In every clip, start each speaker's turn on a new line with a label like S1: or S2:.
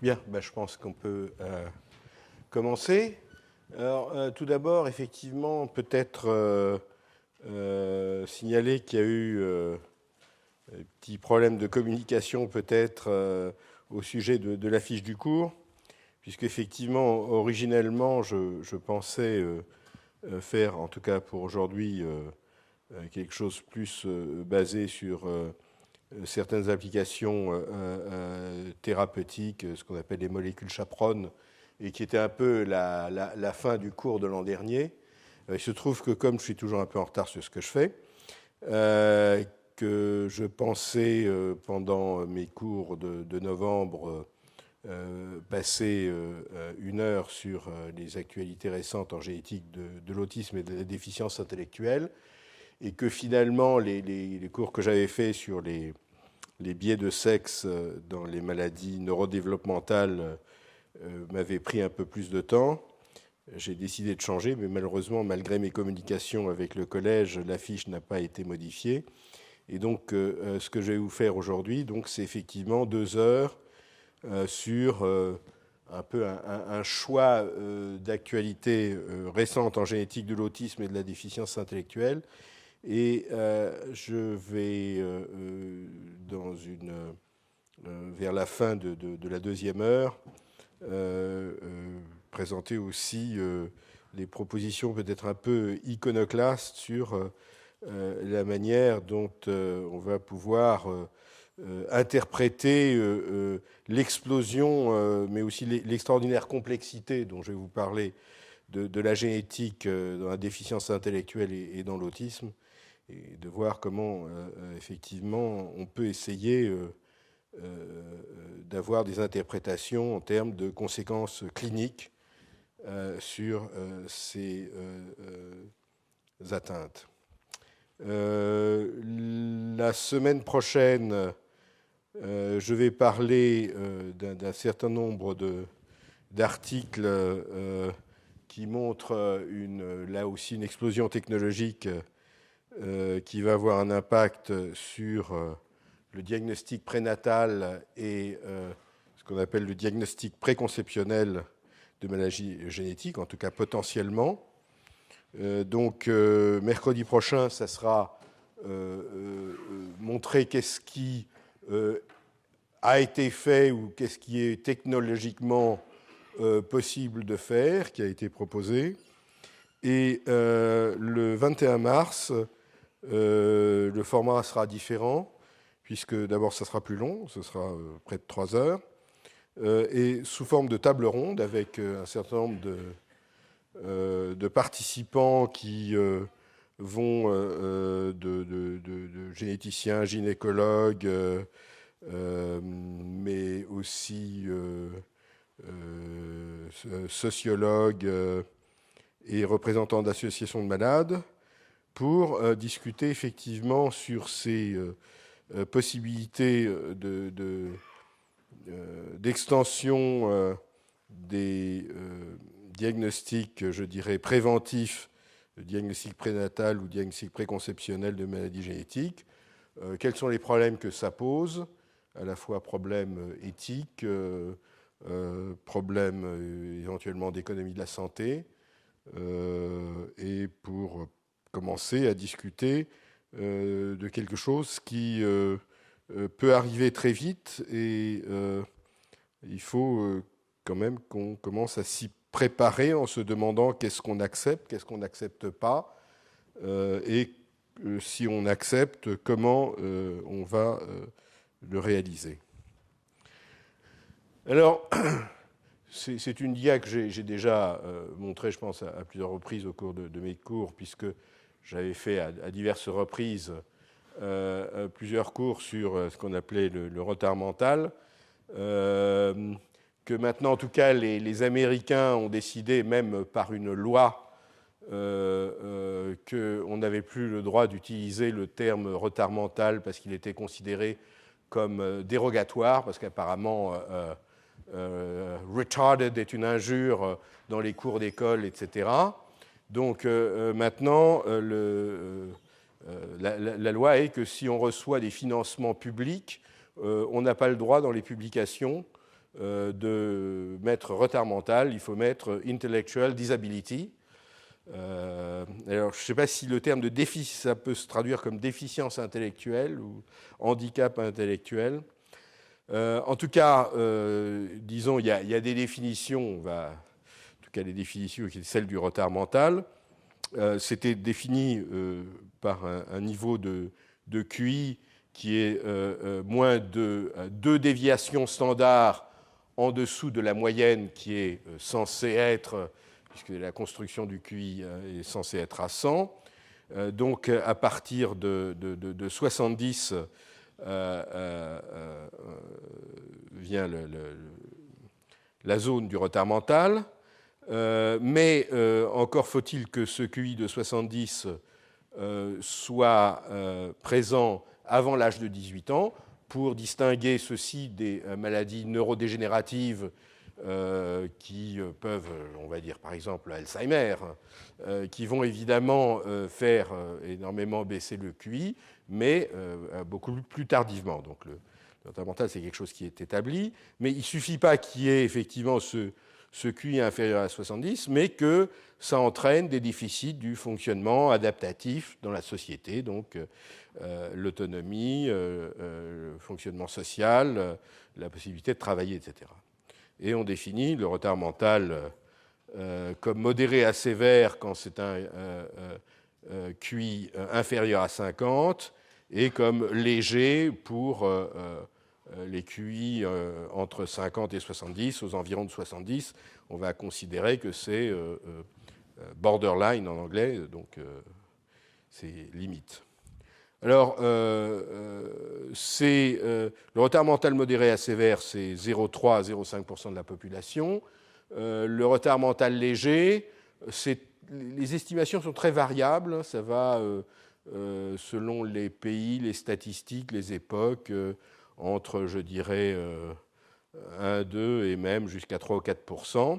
S1: Bien, je pense qu'on peut commencer. Alors, tout d'abord, effectivement, peut-être signaler qu'il y a eu un petit problème de communication, peut-être, au sujet de l'affiche du cours, puisqu'effectivement, originellement, je pensais faire, en tout cas pour aujourd'hui, quelque chose plus basé sur certaines applications thérapeutiques, ce qu'on appelle les molécules chaperones, et qui était un peu la fin du cours de l'an dernier. Il se trouve que comme je suis toujours un peu en retard sur ce que je fais, que je pensais pendant mes cours de novembre passer 1 heure sur les actualités récentes en génétique de l'autisme et de la déficience intellectuelle, et que finalement les cours que j'avais faits sur les biais de sexe dans les maladies neurodéveloppementales m'avaient pris un peu plus de temps. J'ai décidé de changer, mais malheureusement, malgré mes communications avec le collège, l'affiche n'a pas été modifiée. Et donc, ce que je vais vous faire aujourd'hui, c'est effectivement 2 heures sur un peu un choix d'actualité récente en génétique de l'autisme et de la déficience intellectuelle. Et je vais, vers la fin de la 2e heure, présenter aussi les propositions peut-être un peu iconoclastes sur la manière dont on va pouvoir interpréter l'explosion, mais aussi l'extraordinaire complexité dont je vais vous parler de la génétique dans la déficience intellectuelle et dans l'autisme, et de voir comment effectivement on peut essayer d'avoir des interprétations en termes de conséquences cliniques sur ces atteintes. La semaine prochaine, je vais parler d'un certain nombre d'articles qui montrent là aussi une explosion technologique qui va avoir un impact sur le diagnostic prénatal et ce qu'on appelle le diagnostic préconceptionnel de maladies génétiques, en tout cas potentiellement. Mercredi prochain, ça sera montrer qu'est-ce qui a été fait ou qu'est-ce qui est technologiquement possible de faire, qui a été proposé. Et le 21 mars, le format sera différent, puisque d'abord ça sera plus long, ce sera près de 3 heures, et sous forme de table ronde avec un certain nombre de participants qui vont de généticiens, gynécologues, mais aussi sociologues et représentants d'associations de malades, pour discuter effectivement sur ces possibilités d'extension des diagnostics, je dirais, préventifs, de diagnostic prénatal ou diagnostic préconceptionnel de maladies génétiques. Quels sont les problèmes que ça pose, à la fois problèmes éthiques, problèmes éventuellement d'économie de la santé, et pour commencer à discuter de quelque chose qui peut arriver très vite, et il faut quand même qu'on commence à s'y préparer en se demandant qu'est-ce qu'on accepte, qu'est-ce qu'on n'accepte pas, et si on accepte, comment on va le réaliser. Alors, c'est une dia que j'ai déjà montrée, je pense, à plusieurs reprises au cours de mes cours, puisque j'avais fait à diverses reprises plusieurs cours sur ce qu'on appelait le retard mental, que maintenant, en tout cas, les Américains ont décidé, même par une loi, qu'on n'avait plus le droit d'utiliser le terme retard mental parce qu'il était considéré comme dérogatoire, parce qu'apparemment retarded est une injure dans les cours d'école, etc. Donc maintenant, la loi est que si on reçoit des financements publics, on n'a pas le droit dans les publications de mettre retard mental, il faut mettre intellectual disability. Alors, je ne sais pas si le terme de déficit, ça peut se traduire comme déficience intellectuelle ou handicap intellectuel. En tout cas, disons, il y a des définitions, en tout cas les définitions qui sont celles du retard mental. C'était défini par un niveau de QI qui est moins de 2 déviations standards en dessous de la moyenne qui est censée être, puisque la construction du QI est censée être à 100. Donc à partir de 70 vient la zone du retard mental. Mais encore faut-il que ce QI de 70 soit présent avant l'âge de 18 ans pour distinguer ceci des maladies neurodégénératives qui peuvent, on va dire par exemple Alzheimer, qui vont évidemment faire énormément baisser le QI, mais beaucoup plus tardivement. Donc le retard mental, c'est quelque chose qui est établi, mais il ne suffit pas qu'il y ait effectivement ce QI inférieur à 70, mais que ça entraîne des déficits du fonctionnement adaptatif dans la société, donc l'autonomie, le fonctionnement social, la possibilité de travailler, etc. Et on définit le retard mental comme modéré à sévère quand c'est un QI inférieur à 50 et comme léger pour les QI entre 50 et 70, aux environs de 70, on va considérer que c'est borderline en anglais, donc c'est limite. Alors, le retard mental modéré à sévère, c'est 0,3 à 0,5% de la population. Le retard mental léger, les estimations sont très variables, ça va selon les pays, les statistiques, les époques, entre, je dirais, 1, 2 et même jusqu'à 3 ou 4%.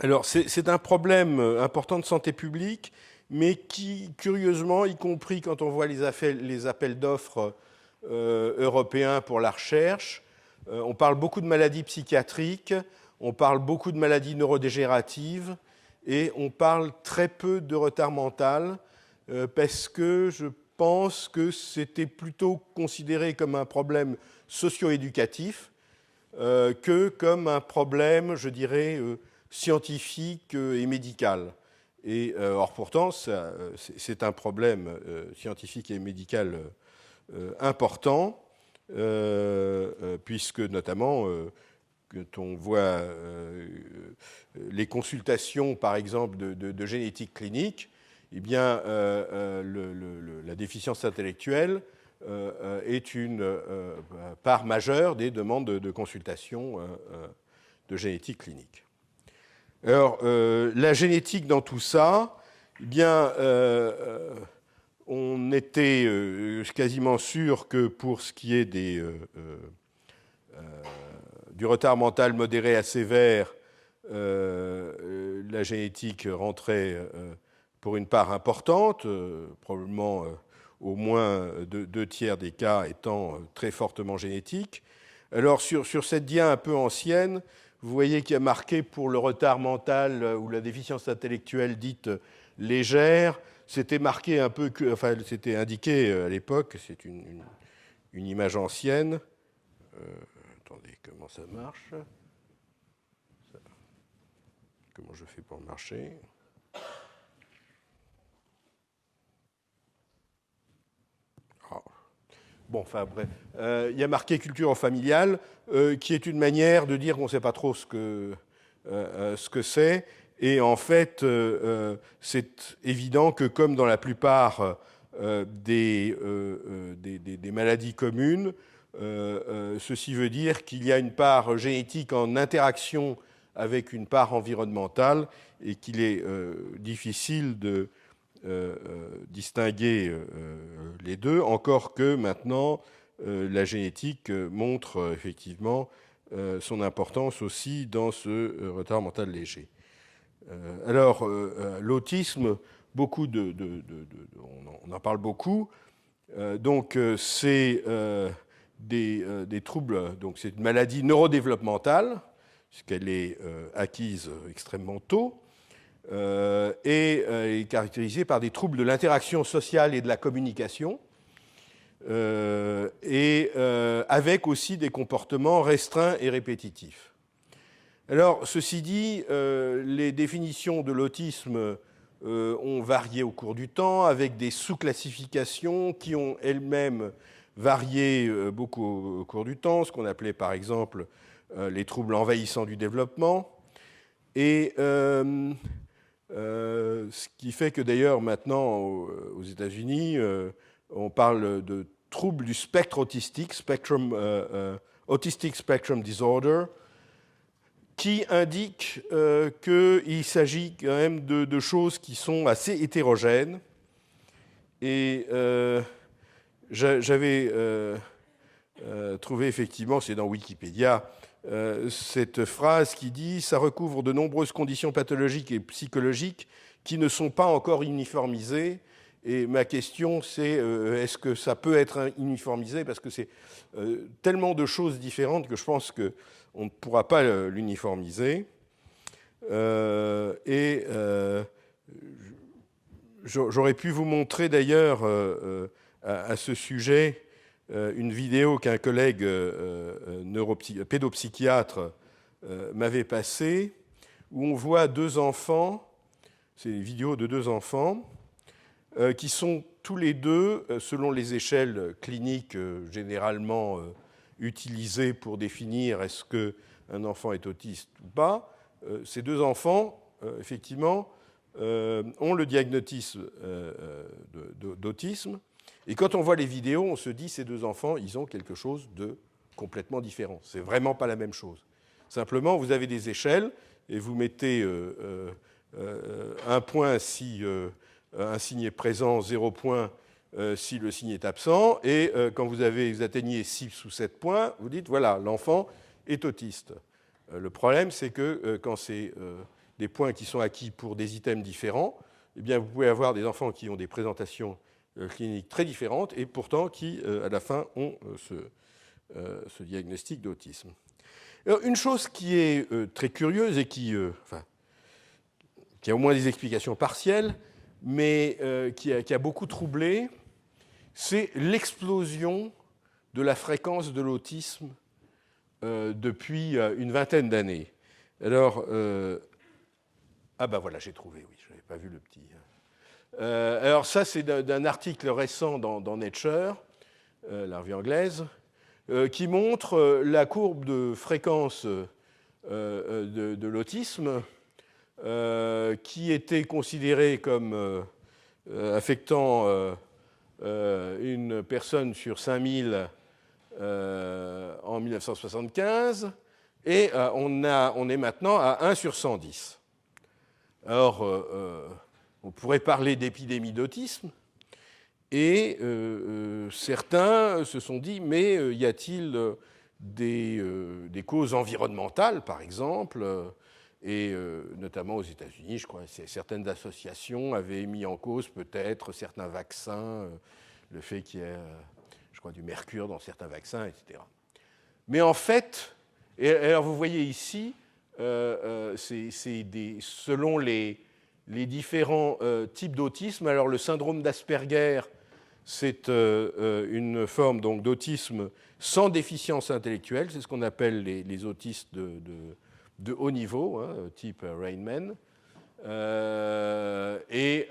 S1: Alors, c'est un problème important de santé publique, mais qui, curieusement, y compris quand on voit les appels d'offres européens pour la recherche, on parle beaucoup de maladies psychiatriques, on parle beaucoup de maladies neurodégénératives, et on parle très peu de retard mental, parce que je pense que c'était plutôt considéré comme un problème socio-éducatif que comme un problème, je dirais, scientifique et médical. Et or pourtant, c'est un problème scientifique et médical important, puisque notamment, quand on voit les consultations, par exemple, de génétique clinique, eh bien, la déficience intellectuelle est une part majeure des demandes de consultation de génétique clinique. Alors, la génétique dans tout ça, eh bien, on était quasiment sûr que pour ce qui est du retard mental modéré à sévère, la génétique rentrait pour une part importante, probablement au moins 2 tiers des cas étant très fortement génétiques. Alors sur cette dia un peu ancienne, vous voyez qu'il y a marqué pour le retard mental ou la déficience intellectuelle dite légère, c'était marqué un peu, enfin c'était indiqué à l'époque, c'est une image ancienne. Attendez, comment ça marche ? Comment je fais pour marcher ? Bon, enfin bref, il y a marqué culture familiale, qui est une manière de dire qu'on ne sait pas trop ce que c'est. Et en fait, c'est évident que comme dans la plupart des maladies communes, ceci veut dire qu'il y a une part génétique en interaction avec une part environnementale et qu'il est difficile de distinguer les deux, encore que maintenant la génétique montre effectivement son importance aussi dans ce retard mental léger. Alors, l'autisme, on en parle beaucoup, donc c'est des troubles, donc c'est une maladie neurodéveloppementale, puisqu'elle est acquise extrêmement tôt, et est caractérisée par des troubles de l'interaction sociale et de la communication, et avec aussi des comportements restreints et répétitifs. Alors, ceci dit, les définitions de l'autisme ont varié au cours du temps, avec des sous-classifications qui ont elles-mêmes varié beaucoup au cours du temps, ce qu'on appelait par exemple les troubles envahissants du développement. Et ce qui fait que d'ailleurs maintenant aux États-Unis, on parle de troubles du spectre autistique, Autistic Spectrum Disorder, qui indique qu'il s'agit quand même de choses qui sont assez hétérogènes. Et j'avais trouvé effectivement, c'est dans Wikipédia, cette phrase qui dit « Ça recouvre de nombreuses conditions pathologiques et psychologiques qui ne sont pas encore uniformisées ». Et ma question, c'est est-ce que ça peut être uniformisé? Parce que c'est tellement de choses différentes que je pense qu'on ne pourra pas l'uniformiser. J'aurais pu vous montrer d'ailleurs à ce sujet une vidéo qu'un collègue pédopsychiatre m'avait passée, où on voit deux enfants, c'est une vidéo de deux enfants, qui sont tous les deux, selon les échelles cliniques généralement utilisées pour définir est-ce qu'un enfant est autiste ou pas, ces deux enfants, effectivement, ont le diagnostic d'autisme. Et quand on voit les vidéos, on se dit ces deux enfants, ils ont quelque chose de complètement différent. C'est vraiment pas la même chose. Simplement, vous avez des échelles et vous mettez un point si un signe est présent, 0 point si le signe est absent. Et quand vous atteignez 6 ou 7 points, vous dites, voilà, l'enfant est autiste. Le problème, c'est que quand c'est des points qui sont acquis pour des items différents, eh bien, vous pouvez avoir des enfants qui ont des présentations cliniques très différentes et pourtant qui, à la fin, ont ce diagnostic d'autisme. Alors, une chose qui est très curieuse et qui a au moins des explications partielles, mais qui a beaucoup troublé, c'est l'explosion de la fréquence de l'autisme depuis une vingtaine d'années. Alors, ah ben voilà, j'ai trouvé, oui, je n'avais pas vu le petit. Alors ça, c'est d'un article récent dans Nature, la revue anglaise, qui montre la courbe de fréquence de l'autisme, qui était considérée comme affectant une personne sur 5000 en 1975, et on est maintenant à 1 sur 110. Alors, on pourrait parler d'épidémie d'autisme, et certains se sont dit, mais y a-t-il des causes environnementales, par exemple, et notamment aux États-Unis, je crois que certaines associations avaient mis en cause peut-être certains vaccins, le fait qu'il y ait, je crois, du mercure dans certains vaccins, etc. Mais en fait, et alors vous voyez ici, selon les différents types d'autisme. Alors le syndrome d'Asperger, c'est une forme donc d'autisme sans déficience intellectuelle, c'est ce qu'on appelle les autistes de haut niveau, hein, type Rainman. Et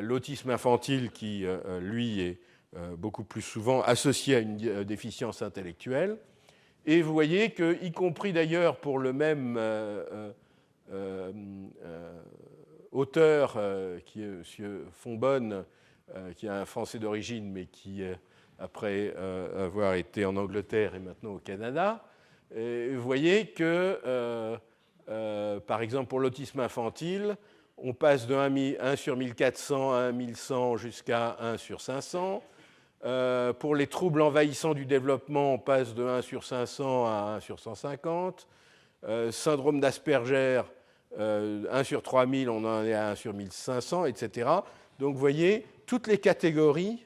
S1: l'autisme infantile qui, lui, est beaucoup plus souvent associé à une déficience intellectuelle. Et vous voyez que, y compris d'ailleurs pour le même auteur, qui est M. Fonbonne, qui est un Français d'origine, mais qui, après avoir été en Angleterre, est maintenant au Canada, vous voyez que, par exemple, pour l'autisme infantile, on passe de 1 sur 1400 à 1 1100 jusqu'à 1 sur 500. Pour les troubles envahissants du développement, on passe de 1 sur 500 à 1 sur 150. Syndrome d'Asperger, 1 sur 3000, on en est à 1 sur 1500, etc. Donc, vous voyez, toutes les catégories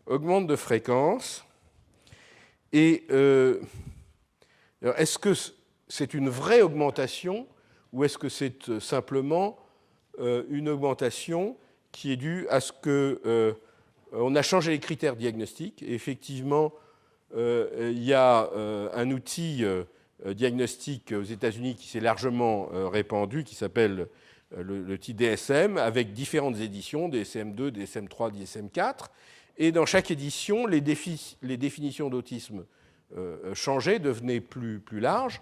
S1: augmentent de fréquence. Et est-ce que c'est une vraie augmentation ou est-ce que c'est simplement une augmentation qui est due à ce qu'on a changé les critères diagnostiques? Et effectivement, il y a un outil diagnostique aux États-Unis qui s'est largement répandu, qui s'appelle l'outil DSM, avec différentes éditions, DSM-2, DSM-3, DSM-4. Et dans chaque édition, les définitions d'autisme changeaient, devenaient plus larges.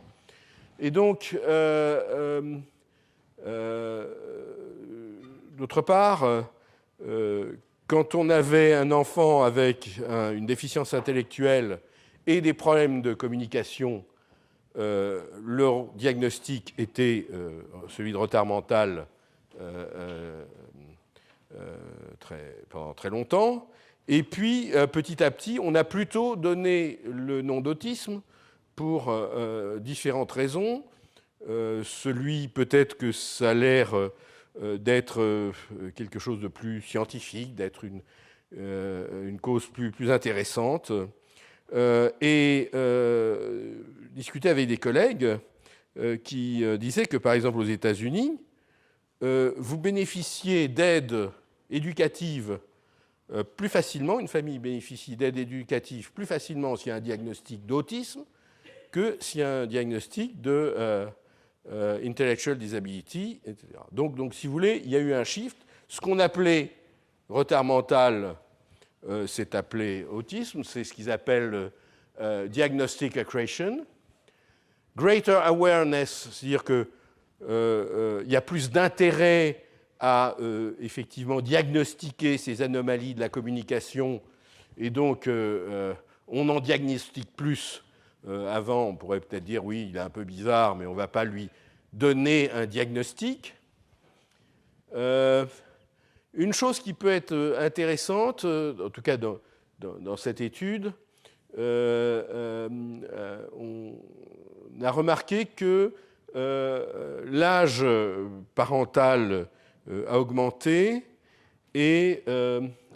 S1: Et donc, d'autre part, quand on avait un enfant avec une déficience intellectuelle et des problèmes de communication, leur diagnostic était celui de retard mental pendant très longtemps. Et puis, petit à petit, on a plutôt donné le nom d'autisme pour différentes raisons. Celui, peut-être que ça a l'air d'être quelque chose de plus scientifique, d'être une cause plus intéressante. Et discuter avec des collègues qui disaient que, par exemple, aux États-Unis, vous bénéficiez d'aide éducative plus facilement, une famille bénéficie d'aide éducative plus facilement s'il y a un diagnostic d'autisme que s'il y a un diagnostic de intellectual disability, etc. Donc, si vous voulez, il y a eu un shift. Ce qu'on appelait retard mental, c'est appelé autisme, c'est ce qu'ils appellent diagnostic accretion. Greater awareness, c'est-à-dire qu'il y a plus d'intérêt à effectivement diagnostiquer ces anomalies de la communication, et donc on en diagnostique plus. Avant, on pourrait peut-être dire, oui, il est un peu bizarre, mais on ne va pas lui donner un diagnostic. Une chose qui peut être intéressante, en tout cas dans cette étude, on a remarqué que l'âge parental a augmenté. Et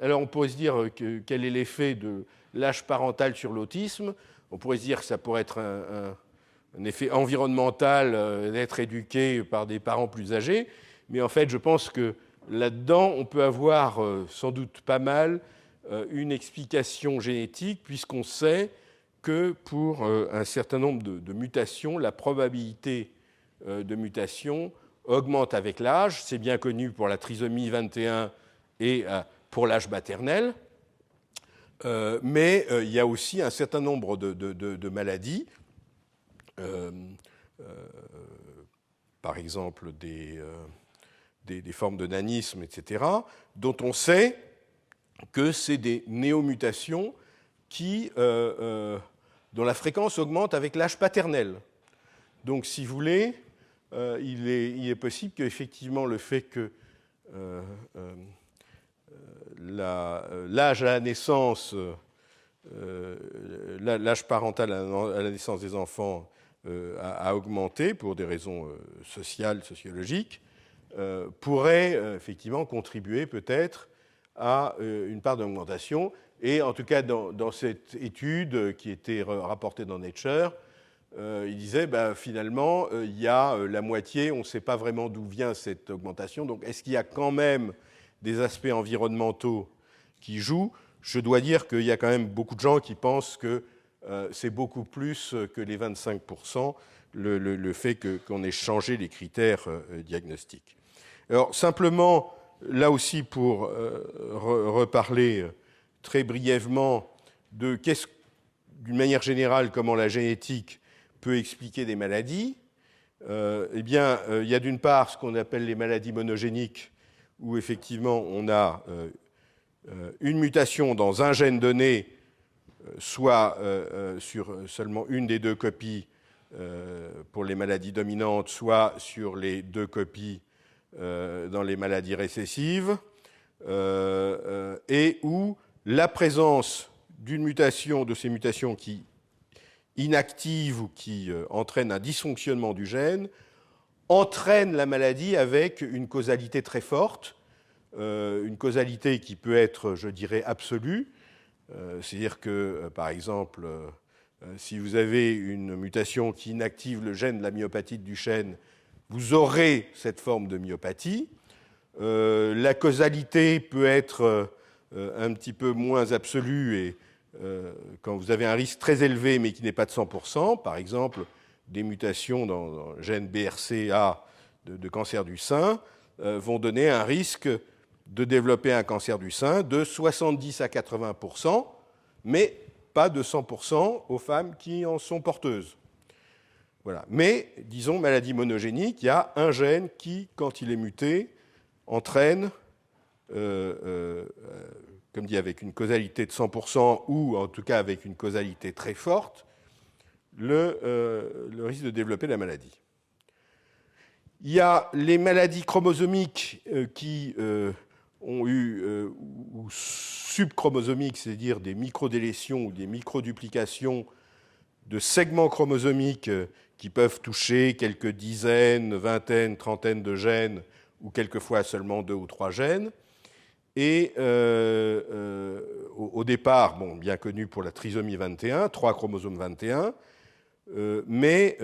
S1: alors on pourrait se dire quel est l'effet de l'âge parental sur l'autisme. On pourrait se dire que ça pourrait être un effet environnemental, d'être éduqué par des parents plus âgés. Mais en fait, je pense que là-dedans, on peut avoir sans doute pas mal une explication génétique, puisqu'on sait que pour un certain nombre de mutations, la probabilité de mutation augmente avec l'âge. C'est bien connu pour la trisomie 21 et pour l'âge maternel. Mais il y a aussi un certain nombre de maladies, par exemple des formes de nanisme, etc., dont on sait que c'est des néomutations dont la fréquence augmente avec l'âge paternel. Donc, si vous voulez, il est possible qu'effectivement le fait que l'âge à la naissance, l'âge parental à la naissance des enfants a augmenté pour des raisons sociales, sociologiques, pourrait effectivement contribuer peut-être à une part d'augmentation. Et en tout cas, dans cette étude qui était rapportée dans Nature, il disait finalement, il y a la moitié, on ne sait pas vraiment d'où vient cette augmentation. Donc, est-ce qu'il y a quand même des aspects environnementaux qui jouent? Je dois dire qu'il y a quand même beaucoup de gens qui pensent que c'est beaucoup plus que les 25%, le fait qu'on ait changé les critères diagnostiques. Alors, simplement, là aussi, pour reparler très brièvement d'une manière générale, comment la génétique peut expliquer des maladies, eh bien, il y a d'une part ce qu'on appelle les maladies monogéniques, où effectivement on a une mutation dans un gène donné, soit sur seulement une des deux copies pour les maladies dominantes, soit sur les deux copies dans les maladies récessives, et où la présence d'une mutation, de ces mutations qui inactivent ou qui entraînent un dysfonctionnement du gène, entraîne la maladie avec une causalité très forte, une causalité qui peut être, je dirais, absolue. C'est-à-dire que, par exemple, Si vous avez une mutation qui inactive le gène de la myopathie de Duchenne, vous aurez cette forme de myopathie. La causalité peut être un petit peu moins absolue et quand vous avez un risque très élevé mais qui n'est pas de 100%, par exemple des mutations dans le gène BRCA de cancer du sein, vont donner un risque de développer un cancer du sein de 70 à 80%, mais pas de 100% aux femmes qui en sont porteuses. Voilà. Mais, disons, maladie monogénique, il y a un gène qui, quand il est muté, entraîne, comme dit, avec une causalité de 100%, ou en tout cas avec une causalité très forte, le risque de développer la maladie. Il y a les maladies chromosomiques qui ont eu, ou subchromosomiques, c'est-à-dire des microdélétions ou des microduplications de segments chromosomiques qui peuvent toucher quelques dizaines, vingtaines, trentaines de gènes, ou quelquefois seulement 2 ou 3 gènes. Et au départ, bon, bien connu pour la trisomie 21, 3 chromosomes 21, mais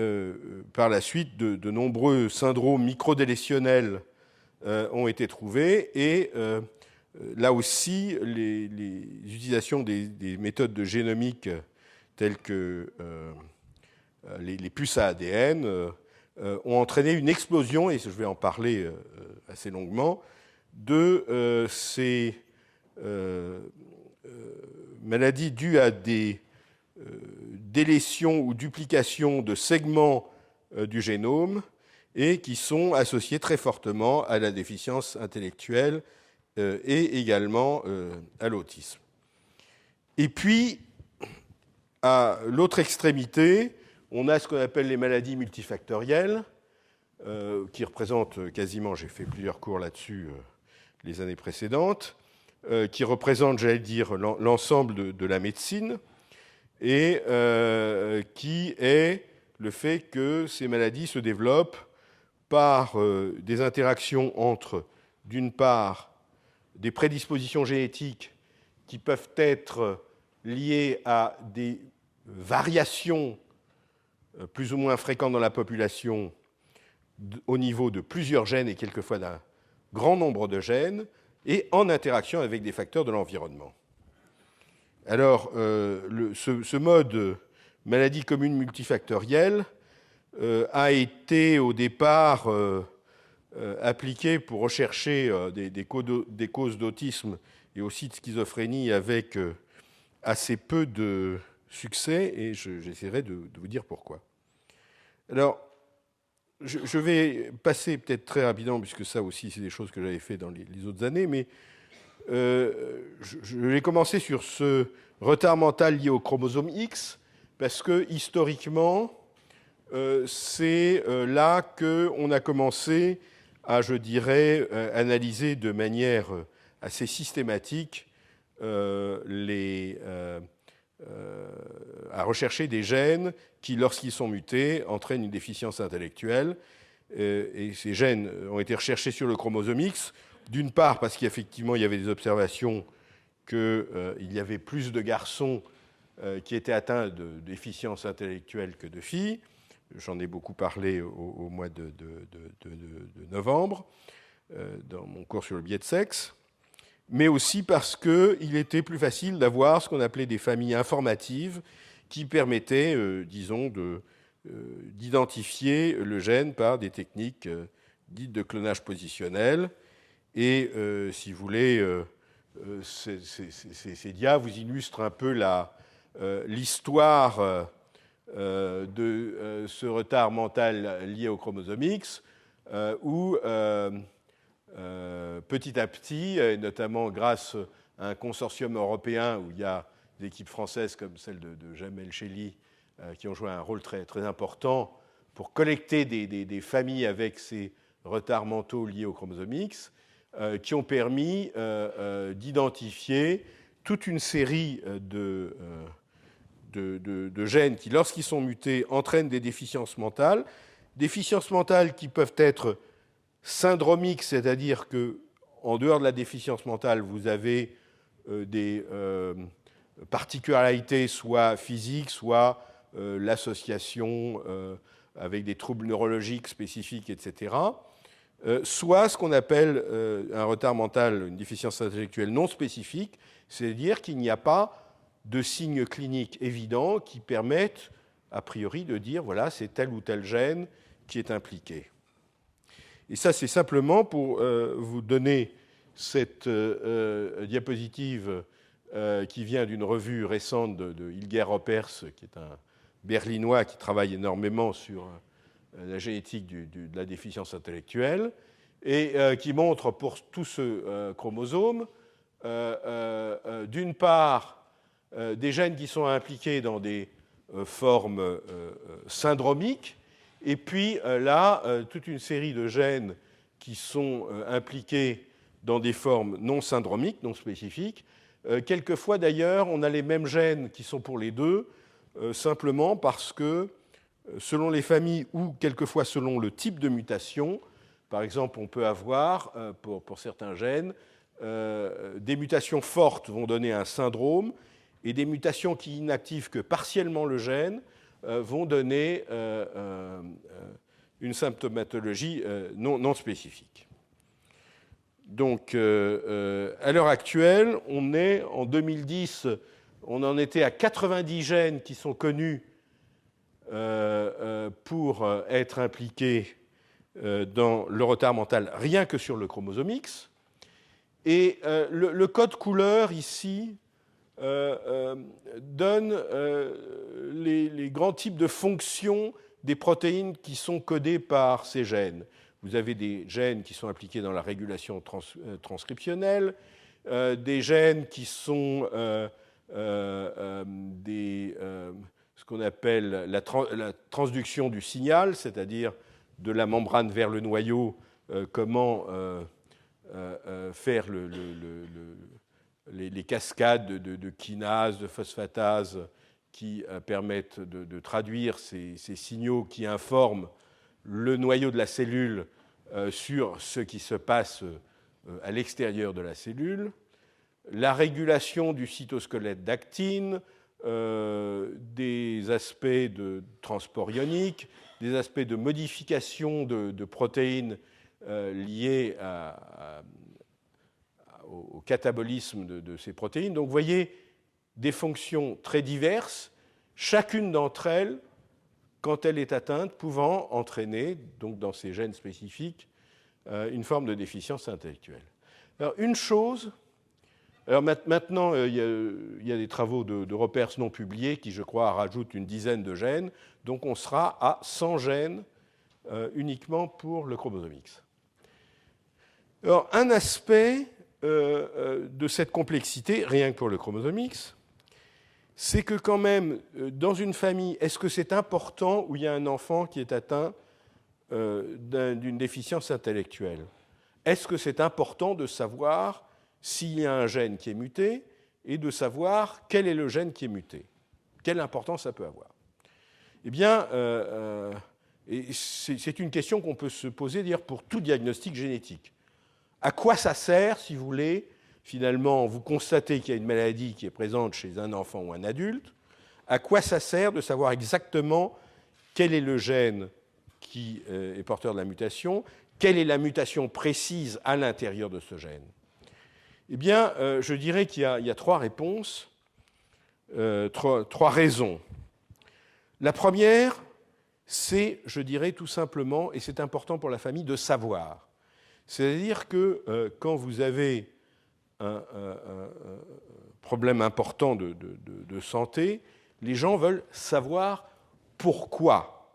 S1: par la suite, de nombreux syndromes microdélétionnels ont été trouvés, et là aussi, les utilisations des méthodes de génomique telles que les puces à ADN ont entraîné une explosion, et je vais en parler assez longuement, de ces maladies dues à des délétions ou duplications de segments du génome et qui sont associées très fortement à la déficience intellectuelle et également à l'autisme. Et puis, à l'autre extrémité, on a ce qu'on appelle les maladies multifactorielles, qui représentent quasiment, j'ai fait plusieurs cours là-dessus les années précédentes, qui représentent, j'allais dire, l'ensemble de la médecine, et qui est le fait que ces maladies se développent par des interactions entre, d'une part, des prédispositions génétiques qui peuvent être liées à des variations plus ou moins fréquentes dans la population au niveau de plusieurs gènes et quelquefois d'un grand nombre de gènes, et en interaction avec des facteurs de l'environnement. Alors, ce mode maladie commune multifactorielle a été au départ appliqué pour rechercher des causes d'autisme et aussi de schizophrénie avec assez peu de succès, et j'essaierai de vous dire pourquoi. Alors, je vais passer peut-être très rapidement, puisque ça aussi, c'est des choses que j'avais fait dans les autres années, mais je vais commencer sur ce retard mental lié au chromosome X, parce que historiquement, c'est là qu'on a commencé à, je dirais, analyser de manière assez systématique à rechercher des gènes qui, lorsqu'ils sont mutés, entraînent une déficience intellectuelle. Et ces gènes ont été recherchés sur le chromosome X, d'une part parce qu'effectivement, il y avait des observations qu'il y avait plus de garçons qui étaient atteints de déficience intellectuelle que de filles. J'en ai beaucoup parlé au mois de novembre, dans mon cours sur le biais de sexe, mais aussi parce qu'il était plus facile d'avoir ce qu'on appelait des familles informatives qui permettaient, disons, d'identifier le gène par des techniques dites de clonage positionnel. Et, si vous voulez, ces dias vous illustrent un peu l'histoire de ce retard mental lié au chromosome X, où petit à petit, et notamment grâce à un consortium européen où il y a des équipes françaises comme celle de Jamel Cheli qui ont joué un rôle très, très important pour collecter des familles avec ces retards mentaux liés au chromosome X, qui ont permis d'identifier toute une série de gènes qui, lorsqu'ils sont mutés, entraînent des déficiences mentales qui peuvent être syndromiques, c'est-à-dire qu'en dehors de la déficience mentale, vous avez des particularités soit physiques, soit l'association avec des troubles neurologiques spécifiques, etc., soit ce qu'on appelle un retard mental, une déficience intellectuelle non spécifique, c'est-à-dire qu'il n'y a pas de signes cliniques évidents qui permettent, a priori, de dire, voilà, c'est tel ou tel gène qui est impliqué. Et ça, c'est simplement pour vous donner cette diapositive qui vient d'une revue récente de Ilger Roppers, qui est un Berlinois qui travaille énormément sur la génétique de la déficience intellectuelle, et qui montre pour tout ce chromosome, d'une part, des gènes qui sont impliqués dans des formes syndromiques, et puis là, toute une série de gènes qui sont impliqués dans des formes non syndromiques, non spécifiques. Quelquefois, d'ailleurs, on a les mêmes gènes qui sont pour les deux, simplement parce que, selon les familles ou quelquefois selon le type de mutation, par exemple, on peut avoir, pour certains gènes, des mutations fortes vont donner un syndrome, et des mutations qui inactivent que partiellement le gène vont donner une symptomatologie non spécifique. Donc, à l'heure actuelle, on est en 2010, on en était à 90 gènes qui sont connus pour être impliqués dans le retard mental, rien que sur le chromosome X. Et le code couleur ici donne les grands types de fonctions des protéines qui sont codées par ces gènes. Vous avez des gènes qui sont impliqués dans la régulation transcriptionnelle, des gènes qui sont ce qu'on appelle la transduction du signal, c'est-à-dire de la membrane vers le noyau, comment faire les cascades de kinases, de phosphatases qui permettent de traduire ces signaux qui informent le noyau de la cellule sur ce qui se passe à l'extérieur de la cellule, la régulation du cytosquelette d'actine, des aspects de transport ionique, des aspects de modification de protéines liées au catabolisme de ces protéines. Donc vous voyez des fonctions très diverses, chacune d'entre elles, quand elle est atteinte, pouvant entraîner, donc dans ces gènes spécifiques, une forme de déficience intellectuelle. Alors une chose, maintenant il y a des travaux de Roppers non publiés qui, je crois, rajoutent une dizaine de gènes, donc on sera à 100 gènes uniquement pour le chromosome X. Alors un aspect de cette complexité, rien que pour le chromosome X, c'est que quand même, dans une famille, est-ce que c'est important où il y a un enfant qui est atteint d'une déficience intellectuelle? Est-ce que c'est important de savoir s'il y a un gène qui est muté et de savoir quel est le gène qui est muté? Quelle importance ça peut avoir? Eh bien, c'est une question qu'on peut se poser d'ailleurs pour tout diagnostic génétique. À quoi ça sert, si vous voulez, finalement, vous constatez qu'il y a une maladie qui est présente chez un enfant ou un adulte, à quoi ça sert de savoir exactement quel est le gène qui est porteur de la mutation, quelle est la mutation précise à l'intérieur de ce gène? Eh bien, je dirais qu'il y a trois réponses, trois raisons. La première, c'est, je dirais tout simplement, et c'est important pour la famille, de savoir. C'est-à-dire que quand vous avez un problème important de santé, les gens veulent savoir pourquoi.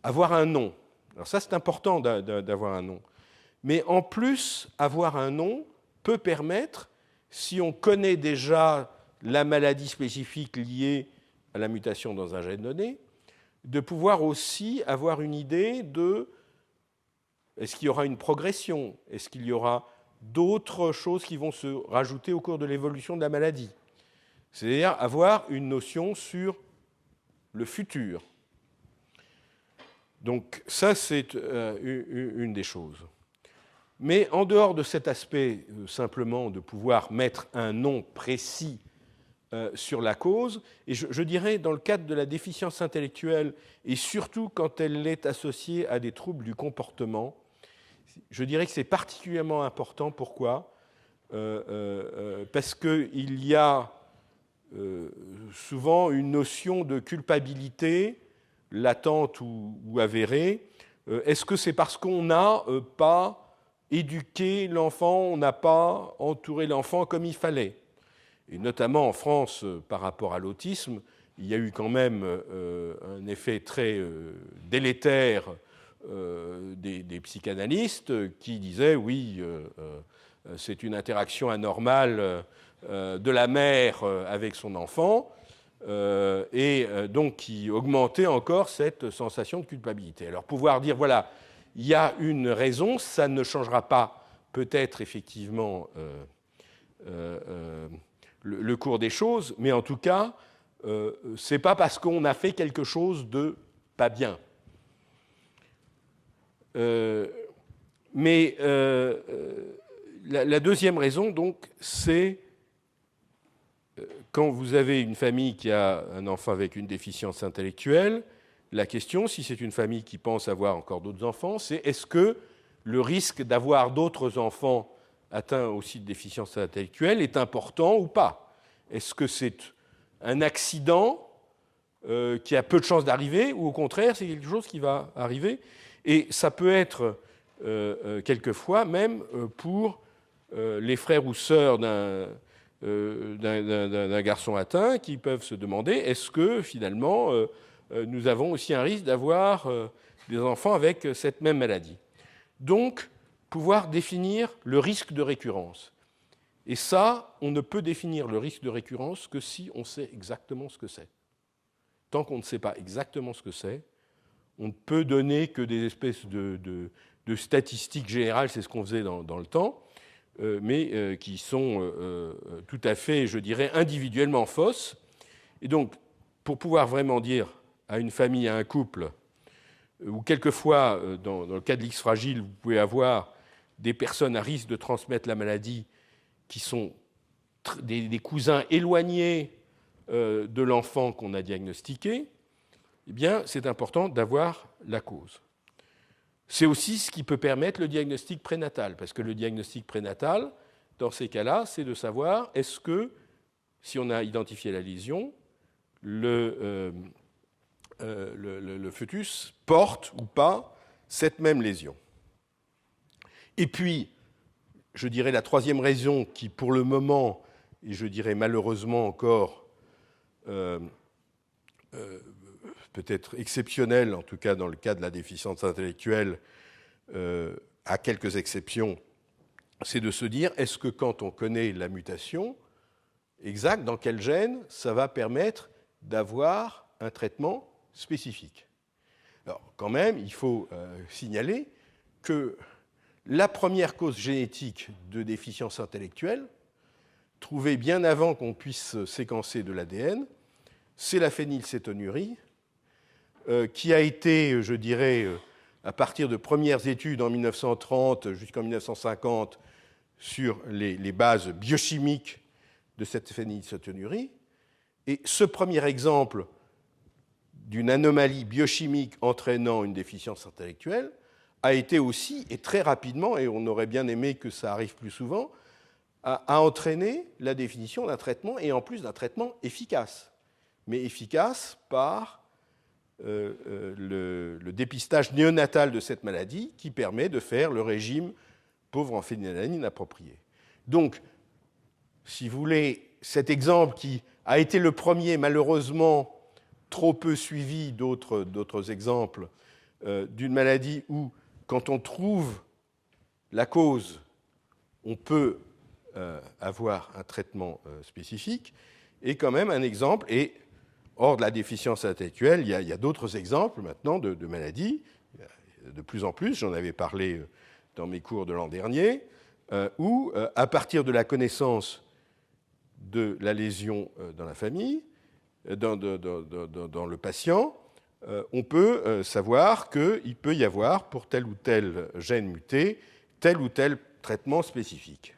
S1: Avoir un nom. Alors ça, c'est important d'avoir un nom. Mais en plus, avoir un nom peut permettre, si on connaît déjà la maladie spécifique liée à la mutation dans un gène donné, de pouvoir aussi avoir une idée de est-ce qu'il y aura une progression, est-ce qu'il y aura d'autres choses qui vont se rajouter au cours de l'évolution de la maladie. C'est-à-dire avoir une notion sur le futur. Donc ça, c'est une des choses. Mais en dehors de cet aspect simplement de pouvoir mettre un nom précis sur la cause. Et je dirais, dans le cadre de la déficience intellectuelle, et surtout quand elle est associée à des troubles du comportement, je dirais que c'est particulièrement important. Pourquoi ? Parce qu'il y a souvent une notion de culpabilité, latente ou avérée. Est-ce que c'est parce qu'on n'a pas éduqué l'enfant, on n'a pas entouré l'enfant comme il fallait ? Et notamment en France, par rapport à l'autisme, il y a eu quand même un effet très délétère des psychanalystes qui disaient oui, c'est une interaction anormale de la mère avec son enfant, et donc qui augmentait encore cette sensation de culpabilité. Alors pouvoir dire, voilà, il y a une raison, ça ne changera pas peut-être effectivement le cours des choses, mais en tout cas, c'est pas parce qu'on a fait quelque chose de pas bien. Mais la deuxième raison, donc, c'est quand vous avez une famille qui a un enfant avec une déficience intellectuelle, la question, si c'est une famille qui pense avoir encore d'autres enfants, c'est est-ce que le risque d'avoir d'autres enfants atteints aussi de déficience intellectuelle est important ou pas ? Est-ce que c'est un accident qui a peu de chances d'arriver, ou au contraire, c'est quelque chose qui va arriver ? Et ça peut être quelquefois même pour les frères ou sœurs d'un garçon atteint qui peuvent se demander est-ce que finalement nous avons aussi un risque d'avoir des enfants avec cette même maladie. Donc, pouvoir définir le risque de récurrence. Et ça, on ne peut définir le risque de récurrence que si on sait exactement ce que c'est. Tant qu'on ne sait pas exactement ce que c'est, on ne peut donner que des espèces de statistiques générales, c'est ce qu'on faisait dans le temps, mais qui sont tout à fait, je dirais, individuellement fausses. Et donc, pour pouvoir vraiment dire à une famille, à un couple, ou quelquefois, dans le cas de l'X fragile, vous pouvez avoir des personnes à risque de transmettre la maladie qui sont des cousins éloignés de l'enfant qu'on a diagnostiqué, eh bien, c'est important d'avoir la cause. C'est aussi ce qui peut permettre le diagnostic prénatal, parce que le diagnostic prénatal, dans ces cas-là, c'est de savoir est-ce que, si on a identifié la lésion, le fœtus porte ou pas cette même lésion. Et puis, je dirais la troisième raison qui, pour le moment, et je dirais malheureusement encore, peut-être exceptionnelle, en tout cas dans le cas de la déficience intellectuelle, à quelques exceptions, c'est de se dire, est-ce que quand on connaît la mutation exacte, dans quel gène, ça va permettre d'avoir un traitement spécifique. Alors, quand même, il faut signaler que la première cause génétique de déficience intellectuelle, trouvée bien avant qu'on puisse séquencer de l'ADN, c'est la phénylcétonurie, qui a été, je dirais, à partir de premières études en 1930 jusqu'en 1950 sur les bases biochimiques de cette phénylcétonurie. Et ce premier exemple d'une anomalie biochimique entraînant une déficience intellectuelle a été aussi, et très rapidement, et on aurait bien aimé que ça arrive plus souvent, a entraîné la définition d'un traitement, et en plus d'un traitement efficace. Mais efficace par le dépistage néonatal de cette maladie qui permet de faire le régime pauvre en phénylalanine approprié. Donc, si vous voulez, cet exemple qui a été le premier, malheureusement, trop peu suivi d'autres exemples d'une maladie où, quand on trouve la cause, on peut avoir un traitement spécifique, est quand même un exemple. Et hors de la déficience intellectuelle, il y a d'autres exemples maintenant de maladies, de plus en plus, j'en avais parlé dans mes cours de l'an dernier, où, à partir de la connaissance de la lésion dans la famille, dans le patient, on peut savoir qu'il peut y avoir, pour tel ou tel gène muté, tel ou tel traitement spécifique.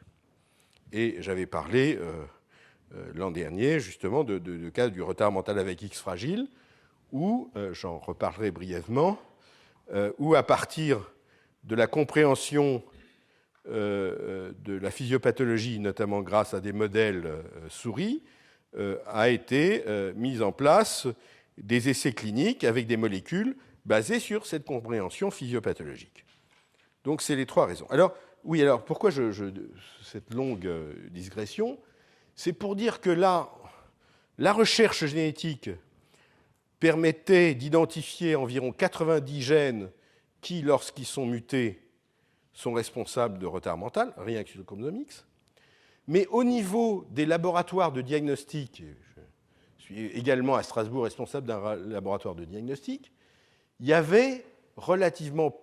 S1: Et j'avais parlé l'an dernier, justement, de cas du retard mental avec X fragile, où, j'en reparlerai brièvement, où à partir de la compréhension de la physiopathologie, notamment grâce à des modèles souris, a été mise en place des essais cliniques avec des molécules basées sur cette compréhension physiopathologique. Donc, c'est les trois raisons. Alors, oui, alors pourquoi cette longue digression? C'est pour dire que là, la recherche génétique permettait d'identifier environ 90 gènes qui, lorsqu'ils sont mutés, sont responsables de retard mental, rien que sur le chromosomique. Mais au niveau des laboratoires de diagnostic, je suis également à Strasbourg responsable d'un laboratoire de diagnostic, il y avait relativement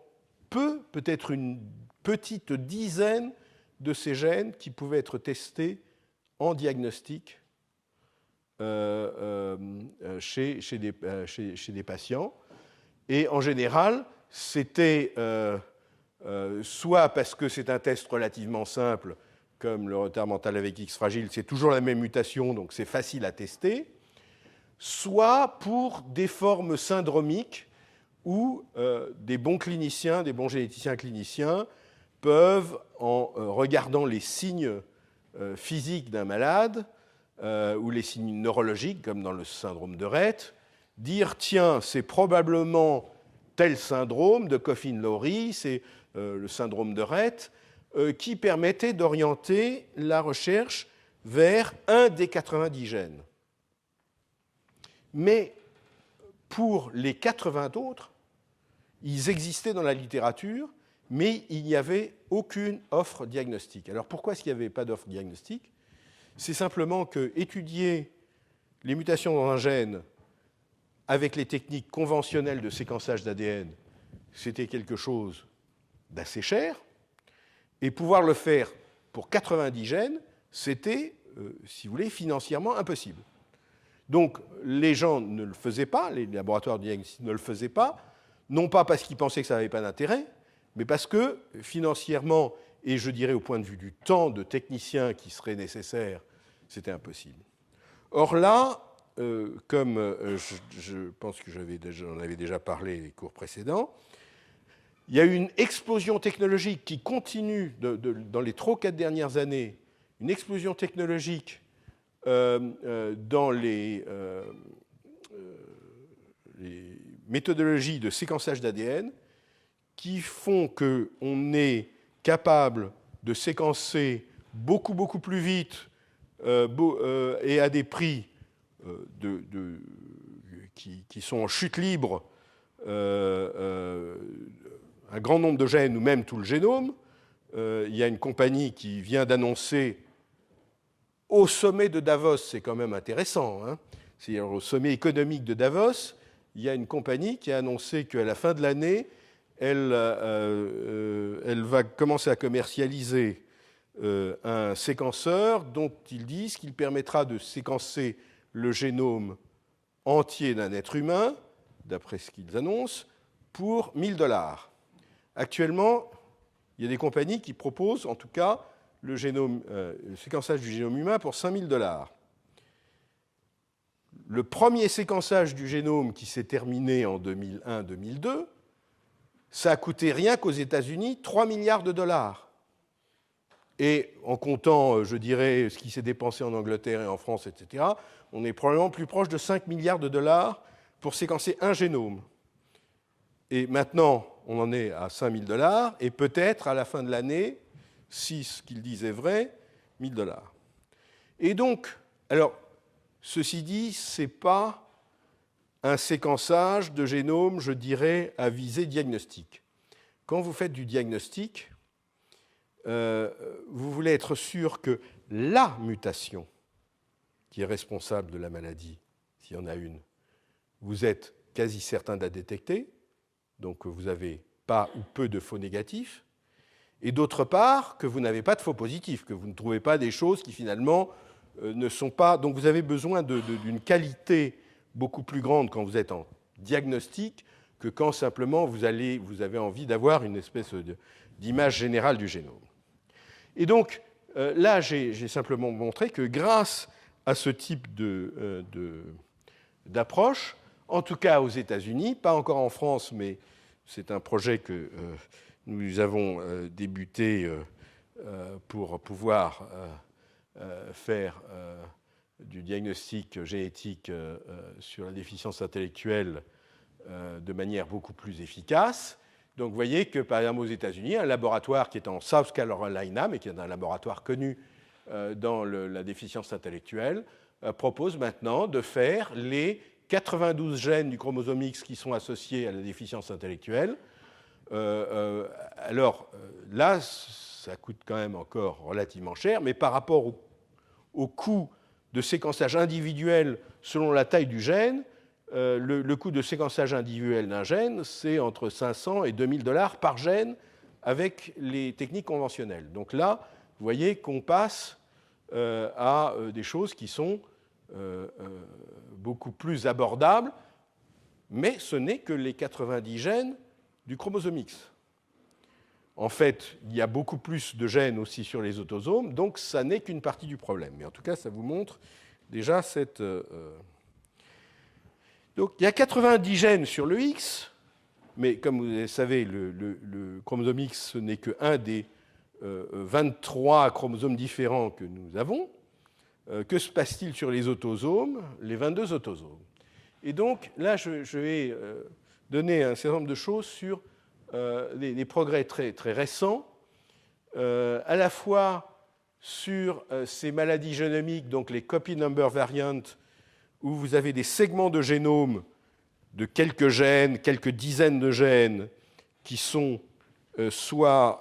S1: peu, peut-être une petite dizaine de ces gènes qui pouvaient être testés en diagnostic chez des patients. Et en général, c'était soit parce que c'est un test relativement simple, comme le retard mental avec X fragile, c'est toujours la même mutation, donc c'est facile à tester, soit pour des formes syndromiques où des bons cliniciens, des bons généticiens cliniciens peuvent, en regardant les signes physiques d'un malade ou les signes neurologiques, comme dans le syndrome de Rett, dire tiens, c'est probablement tel syndrome de Coffin-Lowry, c'est le syndrome de Rett, qui permettait d'orienter la recherche vers un des 90 gènes. Mais pour les 80 autres, ils existaient dans la littérature, mais il n'y avait aucune offre diagnostique. Alors pourquoi est-ce qu'il n'y avait pas d'offre diagnostique? C'est simplement que étudier les mutations dans un gène avec les techniques conventionnelles de séquençage d'ADN, c'était quelque chose d'assez cher, et pouvoir le faire pour 90 gènes, c'était, si vous voulez, financièrement impossible. Donc les gens ne le faisaient pas, les laboratoires de diagnostic ne le faisaient pas, non pas parce qu'ils pensaient que ça n'avait pas d'intérêt, mais parce que financièrement, et je dirais au point de vue du temps de technicien qui serait nécessaire, c'était impossible. Or là, comme je pense que j'en avais déjà parlé les cours précédents, il y a eu une explosion technologique qui continue dans les 3 ou 4 dernières années, une explosion technologique dans les méthodologies de séquençage d'ADN qui font qu'on est capable de séquencer beaucoup, beaucoup plus vite et à des prix qui sont en chute libre un grand nombre de gènes ou même tout le génome. Il y a une compagnie qui vient d'annoncer au sommet de Davos, c'est quand même intéressant, hein, c'est-à-dire au sommet économique de Davos, il y a une compagnie qui a annoncé qu'à la fin de l'année, elle va commencer à commercialiser un séquenceur dont ils disent qu'il permettra de séquencer le génome entier d'un être humain, d'après ce qu'ils annoncent, pour 1 000 $. Actuellement, il y a des compagnies qui proposent, en tout cas, le séquençage du génome humain pour 5 000 $. Le premier séquençage du génome qui s'est terminé en 2001-2002, ça a coûté rien qu'aux États-Unis 3 milliards de $. Et en comptant, je dirais, ce qui s'est dépensé en Angleterre et en France, etc., on est probablement plus proche de 5 milliards de $ pour séquencer un génome. Et maintenant, on en est à 5 000 $, et peut-être à la fin de l'année, si ce qu'il disent est vrai, 1 000 $. Et donc, alors, ceci dit, ce n'est pas un séquençage de génome, je dirais, à visée diagnostique. Quand vous faites du diagnostic, vous voulez être sûr que la mutation qui est responsable de la maladie, s'il y en a une, vous êtes quasi certain de la détecter, donc vous n'avez pas ou peu de faux négatifs, et d'autre part, que vous n'avez pas de faux positifs, que vous ne trouvez pas des choses qui finalement ne sont pas... Donc vous avez besoin d'une qualité beaucoup plus grande quand vous êtes en diagnostic que quand simplement vous avez envie d'avoir une espèce d'image générale du génome. Et donc là, j'ai simplement montré que grâce à ce type d'approche, en tout cas aux États-Unis, pas encore en France, mais c'est un projet que nous avons débuté pour pouvoir faire du diagnostic génétique sur la déficience intellectuelle de manière beaucoup plus efficace. Donc vous voyez que, par exemple, aux États-Unis, un laboratoire qui est en South Carolina, mais qui est un laboratoire connu dans la déficience intellectuelle, propose maintenant de faire les 92 gènes du chromosome X qui sont associés à la déficience intellectuelle. Alors là, ça coûte quand même encore relativement cher, mais par rapport au coût de séquençage individuel selon la taille du gène, le coût de séquençage individuel d'un gène, c'est entre 500 et 2000 $ par gène avec les techniques conventionnelles. Donc là, vous voyez qu'on passe à des choses qui sont beaucoup plus abordables, mais ce n'est que les 90 gènes du chromosome X. En fait, il y a beaucoup plus de gènes aussi sur les autosomes, donc ça n'est qu'une partie du problème. Mais en tout cas, ça vous montre déjà cette... Donc, il y a 90 gènes sur le X, mais comme vous le savez, le chromosome X, ce n'est qu'un des 23 chromosomes différents que nous avons. Que se passe-t-il sur les autosomes, les 22 autosomes? Et donc, là, je vais donner un certain nombre de choses sur des progrès très, très récents, à la fois sur ces maladies génomiques, donc les copy number variants, où vous avez des segments de génome de quelques gènes, quelques dizaines de gènes, qui sont soit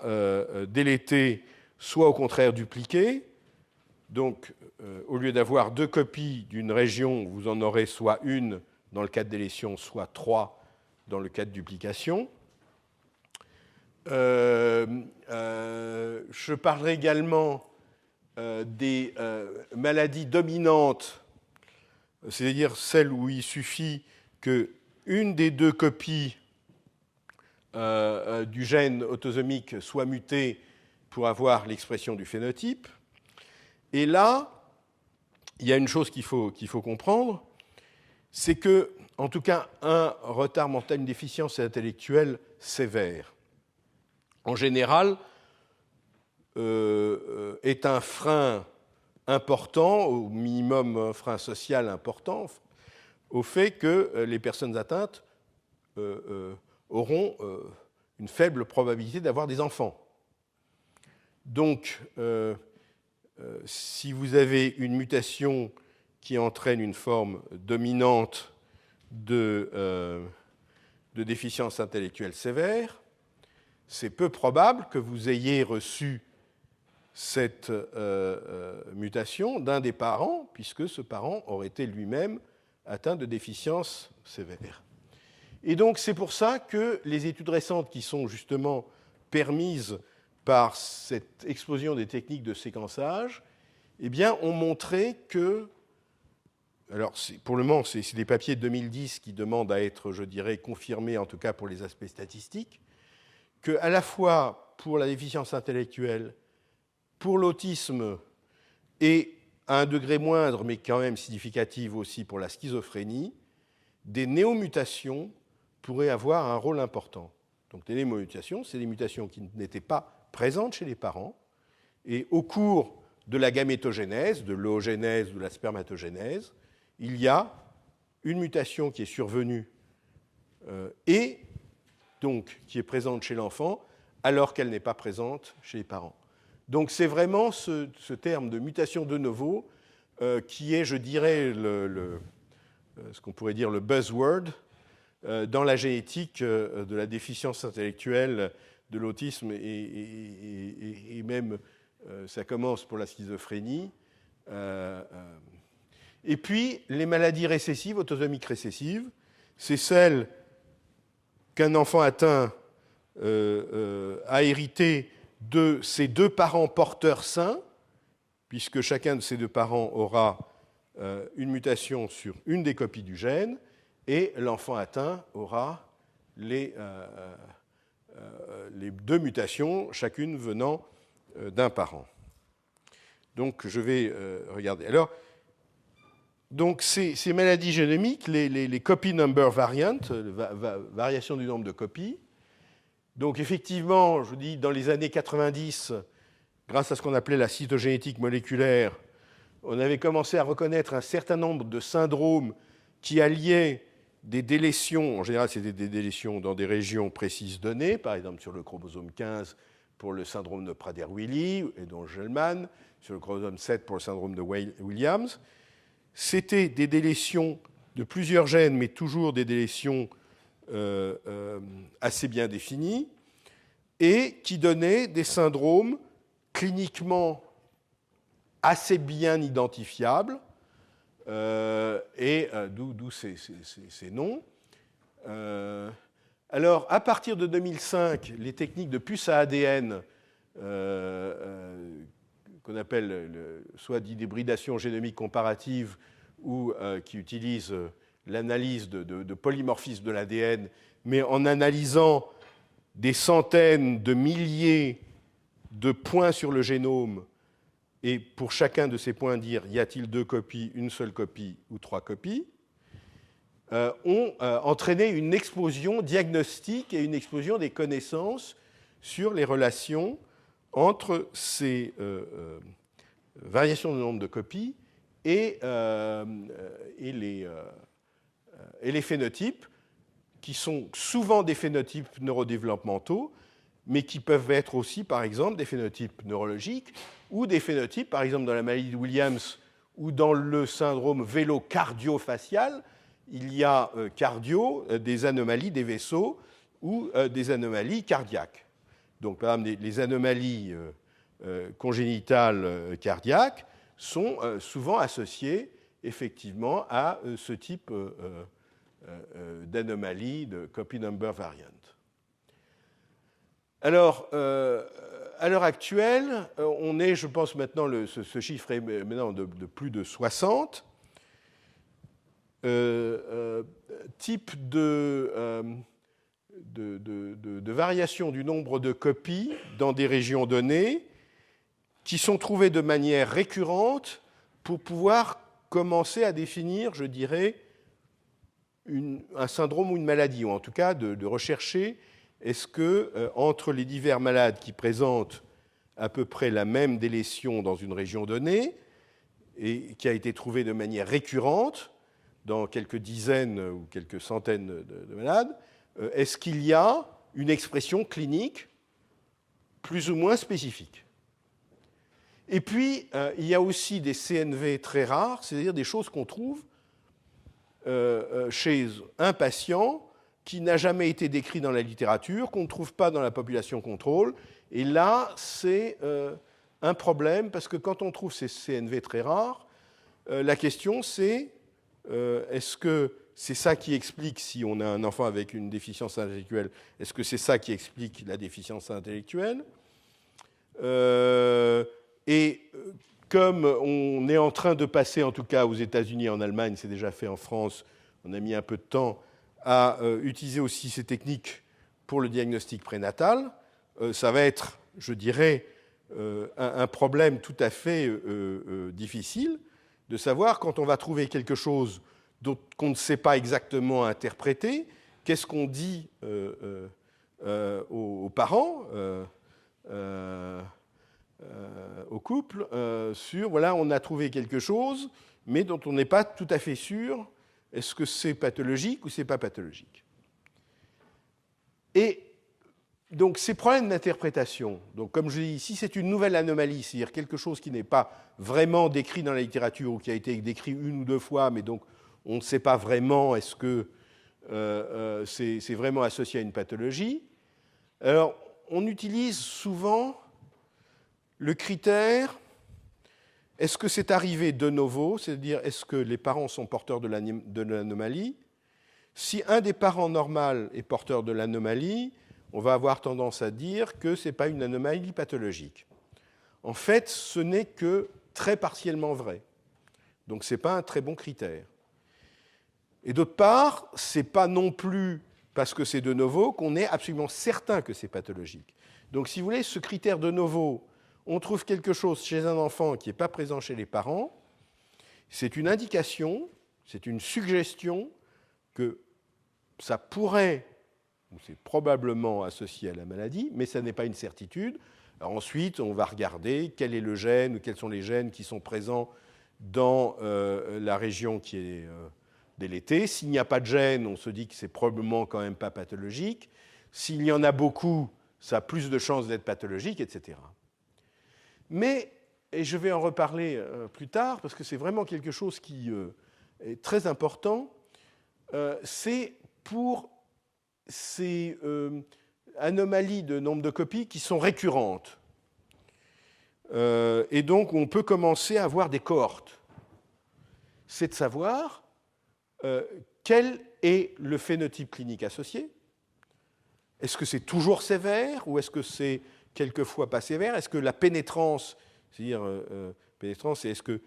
S1: délétés, soit au contraire dupliqués. Donc, au lieu d'avoir 2 copies d'une région, vous en aurez soit une dans le cas de délétion, soit 3 dans le cas de duplication. Je parlerai également des maladies dominantes, c'est-à-dire celles où il suffit qu'une des 2 copies du gène autosomique soit mutée pour avoir l'expression du phénotype. Et là, il y a une chose qu'il faut comprendre, c'est que, en tout cas, un retard mental, une déficience intellectuelle sévère, en général, est un frein important, au minimum un frein social important, au fait que les personnes atteintes auront une faible probabilité d'avoir des enfants. Donc, si vous avez une mutation qui entraîne une forme dominante de déficience intellectuelle sévère, c'est peu probable que vous ayez reçu cette mutation d'un des parents, puisque ce parent aurait été lui-même atteint de déficience sévère. Et donc, c'est pour ça que les études récentes qui sont justement permises par cette explosion des techniques de séquençage, eh bien, ont montré que, alors pour le moment, c'est des papiers de 2010 qui demandent à être, je dirais, confirmés, en tout cas pour les aspects statistiques, qu'à la fois pour la déficience intellectuelle, pour l'autisme et à un degré moindre, mais quand même significatif aussi pour la schizophrénie, des néomutations pourraient avoir un rôle important. Donc des néomutations, c'est des mutations qui n'étaient pas présentes chez les parents, et au cours de la gamétogénèse, de l'oogénèse, de la spermatogénèse, il y a une mutation qui est survenue et donc qui est présente chez l'enfant alors qu'elle n'est pas présente chez les parents. Donc c'est vraiment ce terme de mutation de novo qui est, je dirais, ce qu'on pourrait dire le buzzword dans la génétique de la déficience intellectuelle, de l'autisme et même ça commence pour la schizophrénie. Et puis les maladies récessives, autosomiques récessives, c'est celles qu'un enfant atteint a hérité de ses 2 parents porteurs sains, puisque chacun de ces 2 parents aura une mutation sur une des copies du gène, et l'enfant atteint aura les 2 mutations, chacune venant d'un parent. Donc je vais regarder. Alors, Donc ces maladies génomiques, les copy number variants, variation du nombre de copies. Donc effectivement, je vous dis, dans les années 90, grâce à ce qu'on appelait la cytogénétique moléculaire, on avait commencé à reconnaître un certain nombre de syndromes qui alliaient des délétions, en général c'était des délétions dans des régions précises données, par exemple sur le chromosome 15 pour le syndrome de Prader-Willi et d'Angelman, sur le chromosome 7 pour le syndrome de Williams. C'était des délétions de plusieurs gènes, mais toujours des délétions assez bien définies, et qui donnaient des syndromes cliniquement assez bien identifiables, d'où ces noms. Alors, à partir de 2005, les techniques de puces à ADN, qu'on appelle soit d'hybridation génomique comparative ou qui utilisent l'analyse de polymorphisme de l'ADN, mais en analysant des centaines de milliers de points sur le génome, et pour chacun de ces points dire y a-t-il 2 copies, une seule copie ou 3 copies, ont entraîné une explosion diagnostique et une explosion des connaissances sur les relations entre ces variations de nombre de copies et les phénotypes, qui sont souvent des phénotypes neurodéveloppementaux, mais qui peuvent être aussi, par exemple, des phénotypes neurologiques ou des phénotypes, par exemple, dans la maladie de Williams ou dans le syndrome vélo-cardio-facial, il y a des anomalies des vaisseaux ou des anomalies cardiaques. Donc, par exemple, les anomalies congénitales cardiaques sont souvent associées effectivement à ce type d'anomalie de copy number variant. Alors, à l'heure actuelle, on est, je pense maintenant, ce chiffre est maintenant de plus de 60 types de variation du nombre de copies dans des régions données qui sont trouvées de manière récurrente pour pouvoir commencer à définir, je dirais, un syndrome ou une maladie, ou en tout cas de rechercher est-ce que entre les divers malades qui présentent à peu près la même délétion dans une région donnée et qui a été trouvée de manière récurrente dans quelques dizaines ou quelques centaines de malades, est-ce qu'il y a une expression clinique plus ou moins spécifique? Et puis, il y a aussi des CNV très rares, c'est-à-dire des choses qu'on trouve chez un patient qui n'a jamais été décrit dans la littérature, qu'on ne trouve pas dans la population contrôle. Et là, c'est un problème, parce que quand on trouve ces CNV très rares, la question c'est est-ce que c'est ça qui explique, si on a un enfant avec une déficience intellectuelle, est-ce que c'est ça qui explique la déficience intellectuelle? Et comme on est en train de passer, en tout cas aux États-Unis et en Allemagne, c'est déjà fait en France, on a mis un peu de temps à utiliser aussi ces techniques pour le diagnostic prénatal, ça va être, je dirais, un problème tout à fait difficile de savoir, quand on va trouver quelque chose qu'on ne sait pas exactement interpréter, qu'est-ce qu'on dit aux parents, au couple, sur, voilà, on a trouvé quelque chose, mais dont on n'est pas tout à fait sûr, est-ce que c'est pathologique ou c'est pas pathologique? Et donc ces problèmes d'interprétation, donc comme je dis ici, c'est une nouvelle anomalie, c'est-à-dire quelque chose qui n'est pas vraiment décrit dans la littérature ou qui a été décrit une ou deux fois, mais donc on ne sait pas vraiment est-ce que c'est vraiment associé à une pathologie. Alors, on utilise souvent le critère, est-ce que c'est arrivé de novo, c'est-à-dire est-ce que les parents sont porteurs de l'anomalie? Si un des parents normal est porteur de l'anomalie, on va avoir tendance à dire que ce n'est pas une anomalie pathologique. En fait, ce n'est que très partiellement vrai. Donc ce n'est pas un très bon critère. Et d'autre part, ce n'est pas non plus parce que c'est de novo qu'on est absolument certain que c'est pathologique. Donc si vous voulez, ce critère de novo, on trouve quelque chose chez un enfant qui n'est pas présent chez les parents, C'est une indication, c'est une suggestion que ça pourrait, ou c'est probablement associé à la maladie, mais ça n'est pas une certitude. Alors ensuite, on va regarder quel est le gène, ou quels sont les gènes qui sont présents dans la région qui est délétée. S'il n'y a pas de gène, on se dit que c'est probablement quand même pas pathologique. S'il y en a beaucoup, ça a plus de chances d'être pathologique, etc. Mais, et je vais en reparler plus tard, parce que c'est vraiment quelque chose qui est très important, c'est pour ces anomalies de nombre de copies qui sont récurrentes. Et donc, on peut commencer à avoir des cohortes. C'est de savoir quel est le phénotype clinique associé. Est-ce que c'est toujours sévère ou est-ce que c'est quelquefois pas sévère? Est-ce que la pénétrance, c'est-à-dire pénétrance, c'est est-ce que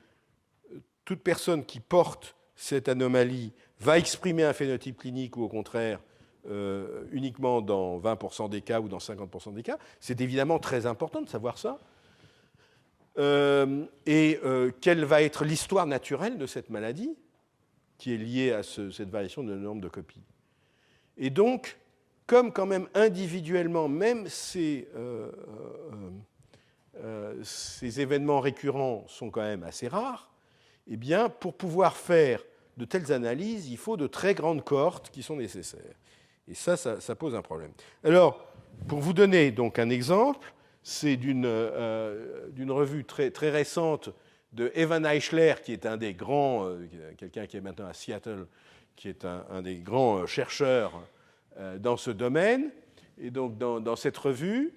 S1: toute personne qui porte cette anomalie va exprimer un phénotype clinique ou au contraire uniquement dans 20% des cas ou dans 50% des cas? C'est évidemment très important de savoir ça. Quelle va être l'histoire naturelle de cette maladie qui est liée à cette variation de nombre de copies? Et donc, comme quand même individuellement, même ces événements récurrents sont quand même assez rares, eh bien, pour pouvoir faire de telles analyses, il faut de très grandes cohortes qui sont nécessaires. Et ça pose un problème. Alors, pour vous donner donc un exemple, c'est d'une revue très, très récente de Evan Eichler, qui est un des grands, quelqu'un qui est maintenant à Seattle, qui est un des grands chercheurs dans ce domaine. Et donc, dans cette revue,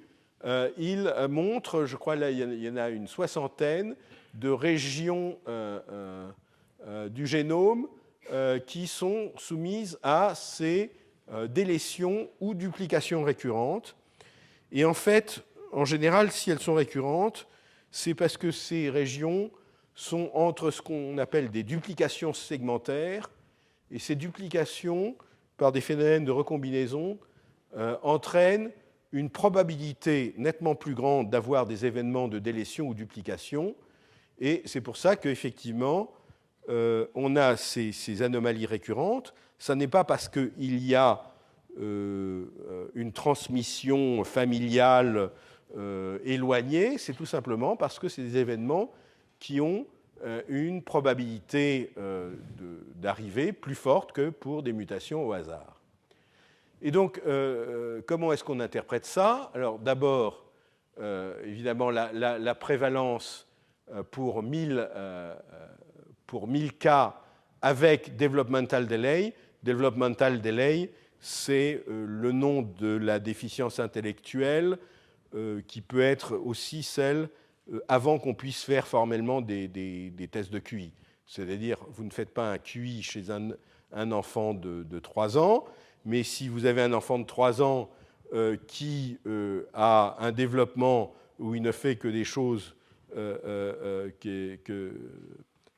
S1: il montre, je crois, là, il y en a une soixantaine de régions du génome qui sont soumises à ces délétions ou duplications récurrentes. Et en fait, en général, si elles sont récurrentes, c'est parce que ces régions sont entre ce qu'on appelle des duplications segmentaires, et ces duplications, par des phénomènes de recombinaison, entraînent une probabilité nettement plus grande d'avoir des événements de délétion ou duplication. Et c'est pour ça qu'effectivement, on a ces anomalies récurrentes. Ça n'est pas parce qu'il y a une transmission familiale éloignée, c'est tout simplement parce que c'est des événements qui ont une probabilité d'arrivée plus forte que pour des mutations au hasard. Et donc, comment est-ce qu'on interprète ça? Alors, d'abord, évidemment, la prévalence pour 1000 cas avec developmental delay. Developmental delay, c'est le nom de la déficience intellectuelle qui peut être aussi celle avant qu'on puisse faire formellement des tests de QI. C'est-à-dire, vous ne faites pas un QI chez un enfant de 3 ans, mais si vous avez un enfant de 3 ans qui a un développement où il ne fait que des choses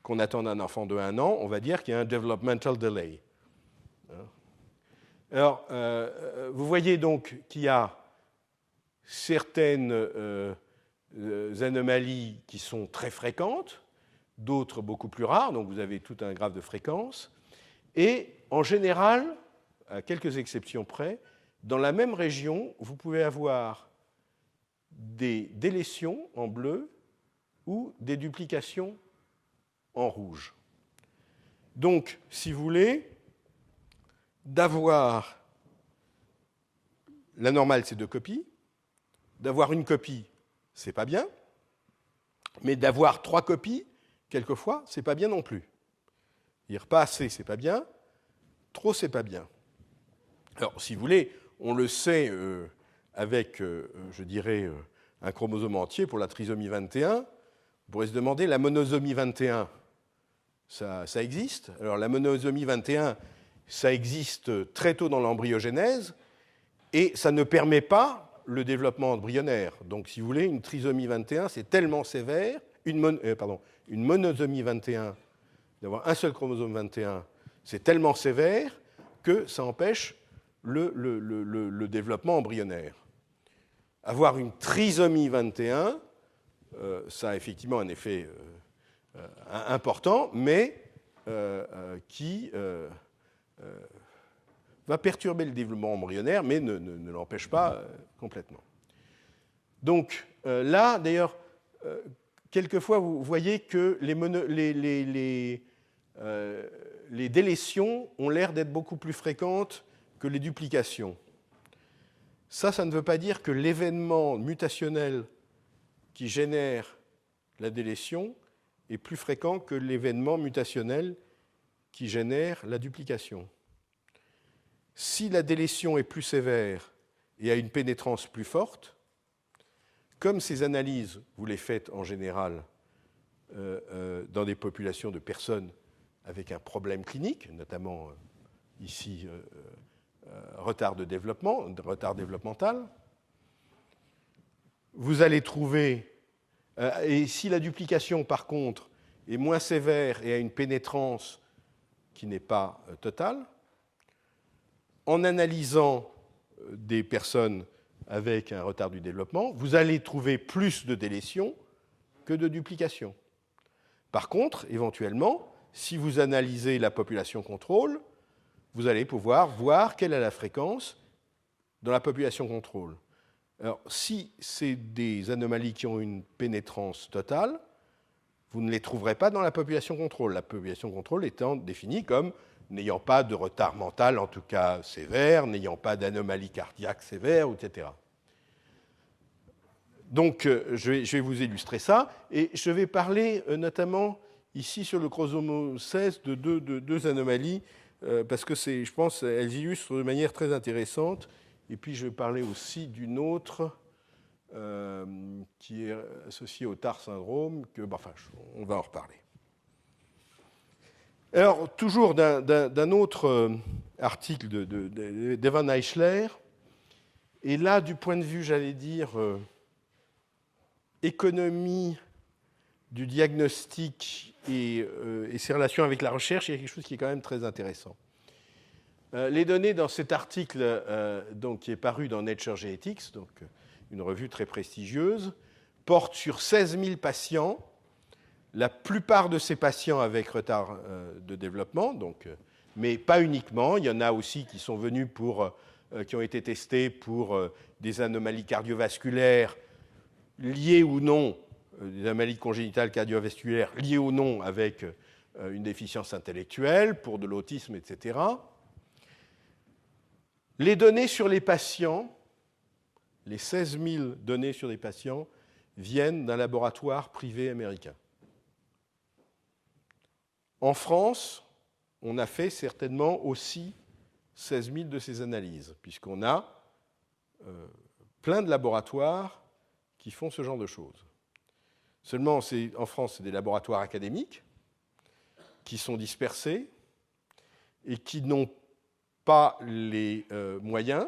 S1: qu'on attend d'un enfant de 1 an, on va dire qu'il y a un developmental delay. Alors, vous voyez donc qu'il y a certaines anomalies qui sont très fréquentes, d'autres beaucoup plus rares, donc vous avez tout un graphe de fréquence, et en général, à quelques exceptions près, dans la même région, vous pouvez avoir des délétions en bleu ou des duplications en rouge. Donc, si vous voulez, d'avoir la normale, c'est 2 copies, d'avoir une copie, c'est pas bien, mais d'avoir 3 copies, quelquefois, c'est pas bien non plus. Dire pas assez, c'est pas bien, trop, c'est pas bien. Alors, si vous voulez, on le sait avec, je dirais, un chromosome entier pour la trisomie 21. On pourrait se demander, la monosomie 21, ça existe? Alors, la monosomie 21, ça existe très tôt dans l'embryogénèse, et ça ne permet pas le développement embryonnaire. Donc, si vous voulez, une trisomie 21, c'est tellement sévère, une monosomie 21, d'avoir un seul chromosome 21, c'est tellement sévère que ça empêche le développement embryonnaire. Avoir une trisomie 21, ça a effectivement un effet important, mais qui va perturber le développement embryonnaire, mais ne l'empêche pas complètement. Donc là, d'ailleurs, quelquefois, vous voyez que les délétions ont l'air d'être beaucoup plus fréquentes que les duplications. Ça ne veut pas dire que l'événement mutationnel qui génère la délétion est plus fréquent que l'événement mutationnel qui génère la duplication. Si la délétion est plus sévère et a une pénétrance plus forte, comme ces analyses, vous les faites en général dans des populations de personnes avec un problème clinique, notamment ici retard développemental, vous allez trouver, et si la duplication par contre est moins sévère et a une pénétrance qui n'est pas totale, en analysant des personnes avec un retard du développement, vous allez trouver plus de délétion que de duplication. Par contre, éventuellement, si vous analysez la population contrôle, vous allez pouvoir voir quelle est la fréquence dans la population contrôle. Alors, si c'est des anomalies qui ont une pénétrance totale, vous ne les trouverez pas dans la population contrôle. La population contrôle étant définie comme n'ayant pas de retard mental, en tout cas sévère, n'ayant pas d'anomalie cardiaque sévère, etc. Donc, je vais vous illustrer ça, et je vais parler notamment ici sur le chromosome 16 de deux anomalies, parce que je pense qu'elles illustrent de manière très intéressante. Et puis, je vais parler aussi d'une autre qui est associée au TAR syndrome, on va en reparler. Alors, toujours d'un autre article d'Evan Eichler, et là, du point de vue, j'allais dire, économie du diagnostic et ses relations avec la recherche, il y a quelque chose qui est quand même très intéressant. Les données dans cet article qui est paru dans Nature Genetics, donc une revue très prestigieuse, portent sur 16 000 patients, la plupart de ces patients avec retard de développement, mais pas uniquement. Il y en a aussi qui sont venus qui ont été testés pour des anomalies cardiovasculaires liées ou non, des anomalies congénitales cardiovasculaires liées ou non avec une déficience intellectuelle, pour de l'autisme, etc. Les données sur les patients, les 16 000 données sur les patients, viennent d'un laboratoire privé américain. En France, on a fait certainement aussi 16 000 de ces analyses, puisqu'on a plein de laboratoires qui font ce genre de choses. Seulement, en France, c'est des laboratoires académiques qui sont dispersés et qui n'ont pas les moyens,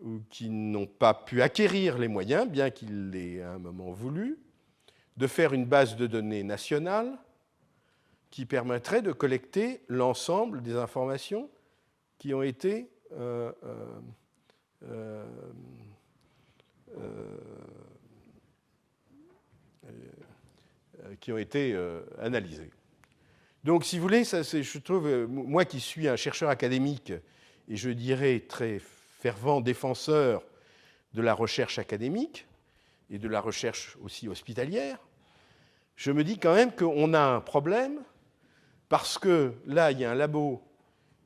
S1: ou qui n'ont pas pu acquérir les moyens, bien qu'ils l'aient à un moment voulu, de faire une base de données nationale qui permettrait de collecter l'ensemble des informations qui ont été analysées. Donc, si vous voulez, je trouve, moi qui suis un chercheur académique, et je dirais très fervent défenseur de la recherche académique et de la recherche aussi hospitalière, je me dis quand même qu'on a un problème, parce que là, il y a un labo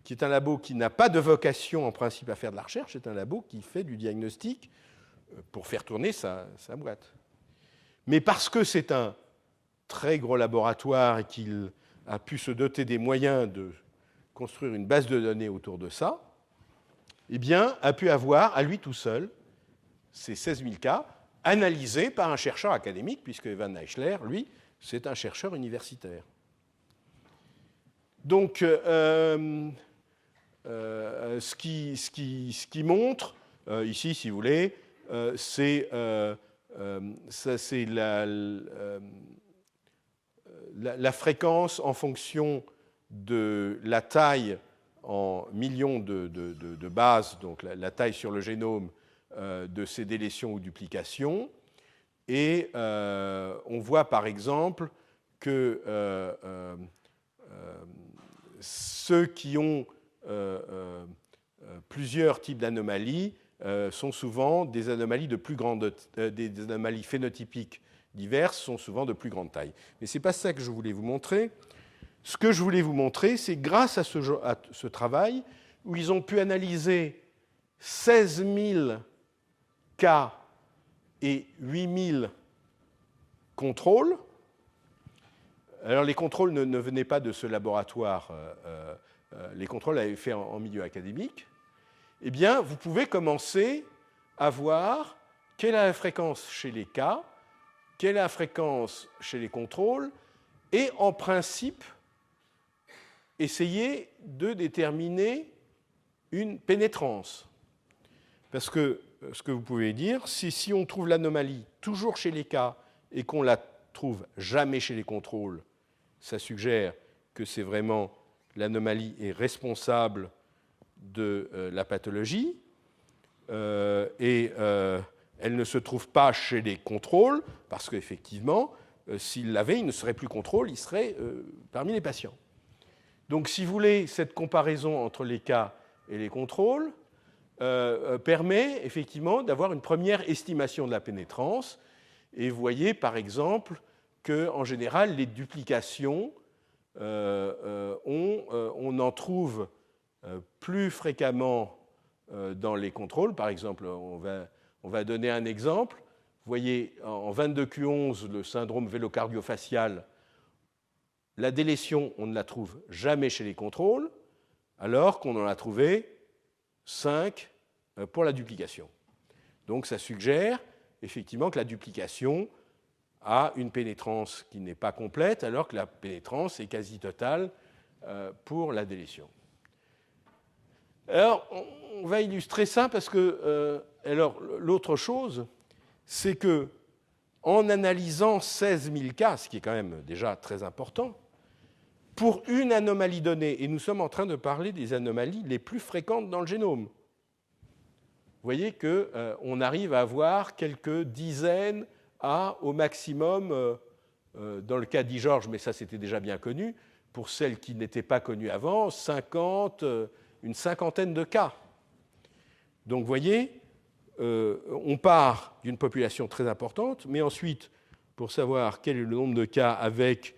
S1: qui est un labo qui n'a pas de vocation en principe à faire de la recherche, c'est un labo qui fait du diagnostic pour faire tourner sa boîte. Mais parce que c'est un très gros laboratoire et qu'il a pu se doter des moyens de construire une base de données autour de ça, eh bien, a pu avoir, à lui tout seul, ces 16 000 cas analysés par un chercheur académique, puisque Evan Eichler, lui, c'est un chercheur universitaire. Donc, ce qui montre, ici, si vous voulez, c'est la fréquence en fonction de la taille en millions de bases, donc la taille sur le génome de ces délétions ou duplications. Et on voit par exemple que ceux qui ont plusieurs types d'anomalies sont souvent des anomalies de plus grande, des anomalies phénotypiques diverses sont souvent de plus grande taille. Mais ce n'est pas ça que je voulais vous montrer. Ce que je voulais vous montrer, c'est grâce à ce travail où ils ont pu analyser 16 000 cas et 8 000 contrôles. Alors les contrôles ne venaient pas de ce laboratoire, les contrôles avaient été faits en milieu académique. Eh bien, vous pouvez commencer à voir quelle est la fréquence chez les cas, quelle est la fréquence chez les contrôles, et en principe, essayer de déterminer une pénétrance. Parce que ce que vous pouvez dire, c'est si on trouve l'anomalie toujours chez les cas et qu'on la trouve jamais chez les contrôles, ça suggère que c'est vraiment l'anomalie est responsable de la pathologie et elle ne se trouve pas chez les contrôles parce qu'effectivement, s'il l'avait, il ne serait plus contrôle, il serait parmi les patients. Donc, si vous voulez, cette comparaison entre les cas et les contrôles permet effectivement d'avoir une première estimation de la pénétrance. Et vous voyez, par exemple, qu'en général, les duplications, on en trouve plus fréquemment dans les contrôles. Par exemple, on va donner un exemple. Vous voyez, en 22q11, le syndrome vélocardio-facial, la délétion, on ne la trouve jamais chez les contrôles, alors qu'on en a trouvé 5 pour la duplication. Donc ça suggère effectivement que la duplication a une pénétrance qui n'est pas complète, alors que la pénétrance est quasi totale pour la délétion. Alors, on va illustrer ça parce que l'autre chose, c'est que en analysant 16 000 cas, ce qui est quand même déjà très important, pour une anomalie donnée, et nous sommes en train de parler des anomalies les plus fréquentes dans le génome. Vous voyez qu'on arrive à avoir quelques dizaines au maximum, dans le cas d'I-Georges, mais ça c'était déjà bien connu, pour celles qui n'étaient pas connues avant, 50, une cinquantaine de cas. Donc vous voyez, on part d'une population très importante, mais ensuite, pour savoir quel est le nombre de cas avec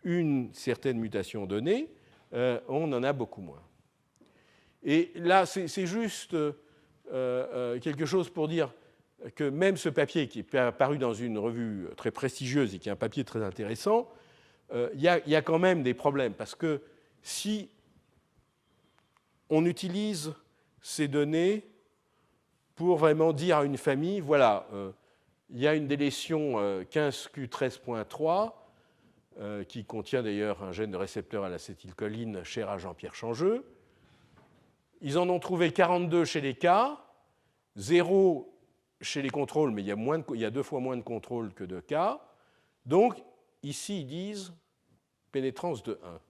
S1: une certaine mutation donnée, on en a beaucoup moins. Et là, c'est juste quelque chose pour dire que même ce papier qui est paru dans une revue très prestigieuse et qui est un papier très intéressant, il y a quand même des problèmes, parce que si on utilise ces données pour vraiment dire à une famille, voilà, il y a une délétion 15q13.3 qui contient d'ailleurs un gène de récepteur à l'acétylcholine cher à Jean-Pierre Changeux. Ils en ont trouvé 42 chez les cas, 0 chez les contrôles, mais il y a 2 fois moins de contrôles que de cas. Donc, ici, ils disent pénétrance de 1.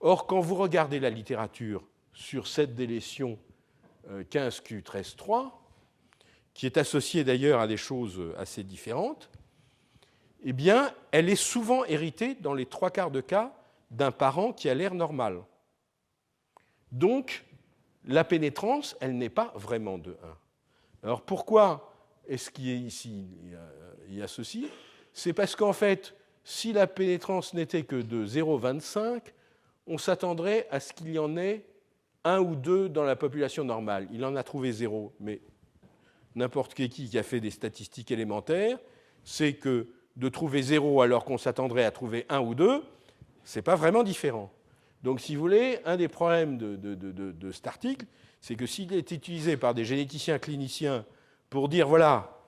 S1: Or, quand vous regardez la littérature sur cette délétion 15q13.3, qui est associée d'ailleurs à des choses assez différentes, eh bien, elle est souvent héritée, dans les 3/4 de cas, d'un parent qui a l'air normal. Donc, la pénétrance, elle n'est pas vraiment de 1. Alors, pourquoi est-ce qu'il y a ici il y a ceci? C'est parce qu'en fait, si la pénétrance n'était que de 0,25, on s'attendrait à ce qu'il y en ait 1 ou 2 dans la population normale. Il en a trouvé 0, mais n'importe qui a fait des statistiques élémentaires, c'est que de trouver 0 alors qu'on s'attendrait à trouver 1 ou 2, ce n'est pas vraiment différent. Donc, si vous voulez, un des problèmes de cet article, c'est que s'il est utilisé par des généticiens cliniciens pour dire, voilà,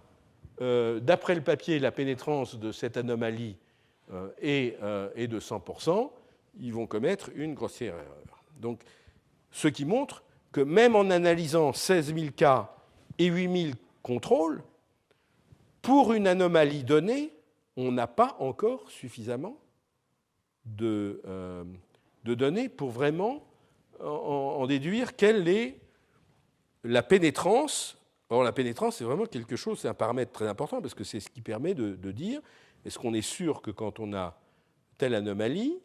S1: d'après le papier, la pénétrance de cette anomalie est de 100%, ils vont commettre une grossière erreur. Donc, ce qui montre que même en analysant 16 000 cas et 8 000 contrôles, pour une anomalie donnée, on n'a pas encore suffisamment de données pour vraiment en déduire quelle est la pénétrance. Or, la pénétrance, c'est vraiment quelque chose, c'est un paramètre très important, parce que c'est ce qui permet de dire, est-ce qu'on est sûr que quand on a telle anomalie,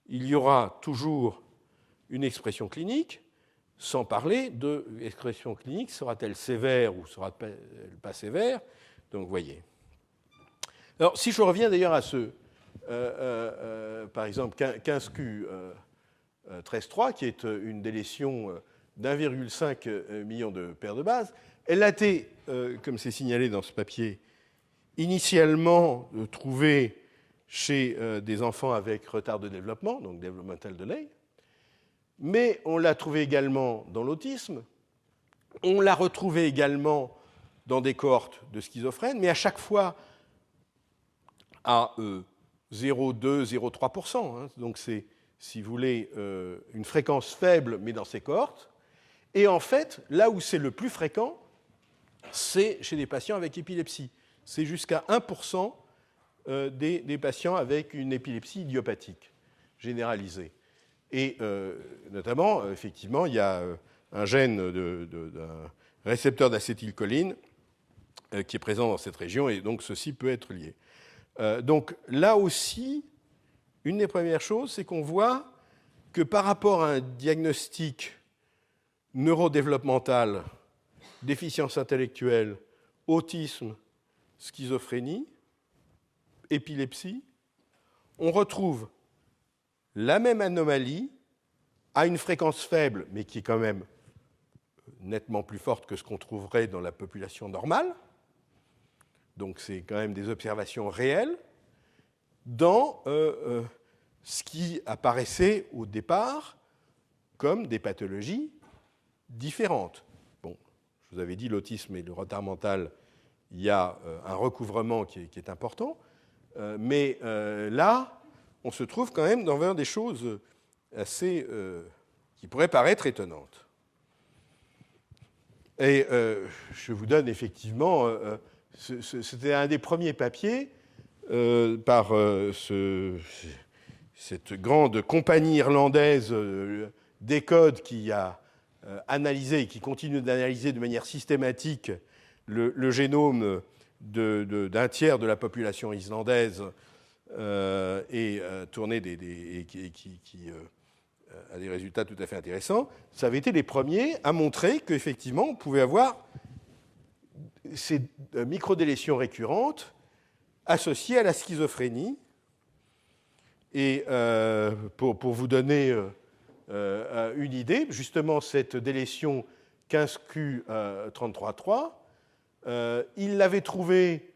S1: il y aura toujours une expression clinique, sans parler de l'expression clinique, sera-t-elle sévère ou sera-t-elle pas sévère? Donc, vous voyez. Alors, si je reviens d'ailleurs à ce, par exemple, 15Q 13.3, qui est une délétion d'1,5 million de paires de bases, elle a été, comme c'est signalé dans ce papier, initialement trouvée chez des enfants avec retard de développement, donc developmental delay, mais on l'a trouvée également dans l'autisme, on l'a retrouvée également dans des cohortes de schizophrènes, mais à chaque fois à 0,2, 0,3%. Hein, donc c'est, si vous voulez, une fréquence faible, mais dans ces cohortes. Et en fait, là où c'est le plus fréquent, c'est chez des patients avec épilepsie. C'est jusqu'à 1% des patients avec une épilepsie idiopathique généralisée. Et notamment, effectivement, il y a un gène d'un récepteur d'acétylcholine qui est présent dans cette région, et donc ceci peut être lié. Donc là aussi, une des premières choses, c'est qu'on voit que par rapport à un diagnostic neurodéveloppemental, déficience intellectuelle, autisme, schizophrénie, épilepsie, on retrouve la même anomalie à une fréquence faible, mais qui est quand même nettement plus forte que ce qu'on trouverait dans la population normale. Donc c'est quand même des observations réelles dans ce qui apparaissait au départ comme des pathologies différentes. Bon, je vous avais dit, l'autisme et le retard mental, il y a un recouvrement qui est important, mais là, on se trouve quand même dans des choses assez qui pourraient paraître étonnantes. Et je vous donne effectivement, c'était un des premiers papiers par cette grande compagnie irlandaise Decode qui a analysé et qui continue d'analyser de manière systématique le génome d'un tiers de la population islandaise et tourné qui a des résultats tout à fait intéressants. Ça avait été les premiers à montrer qu'effectivement, on pouvait avoir ces microdélétions récurrentes associées à la schizophrénie. Et pour vous donner une idée, justement, cette délétion 15Q33.3, il l'avait trouvée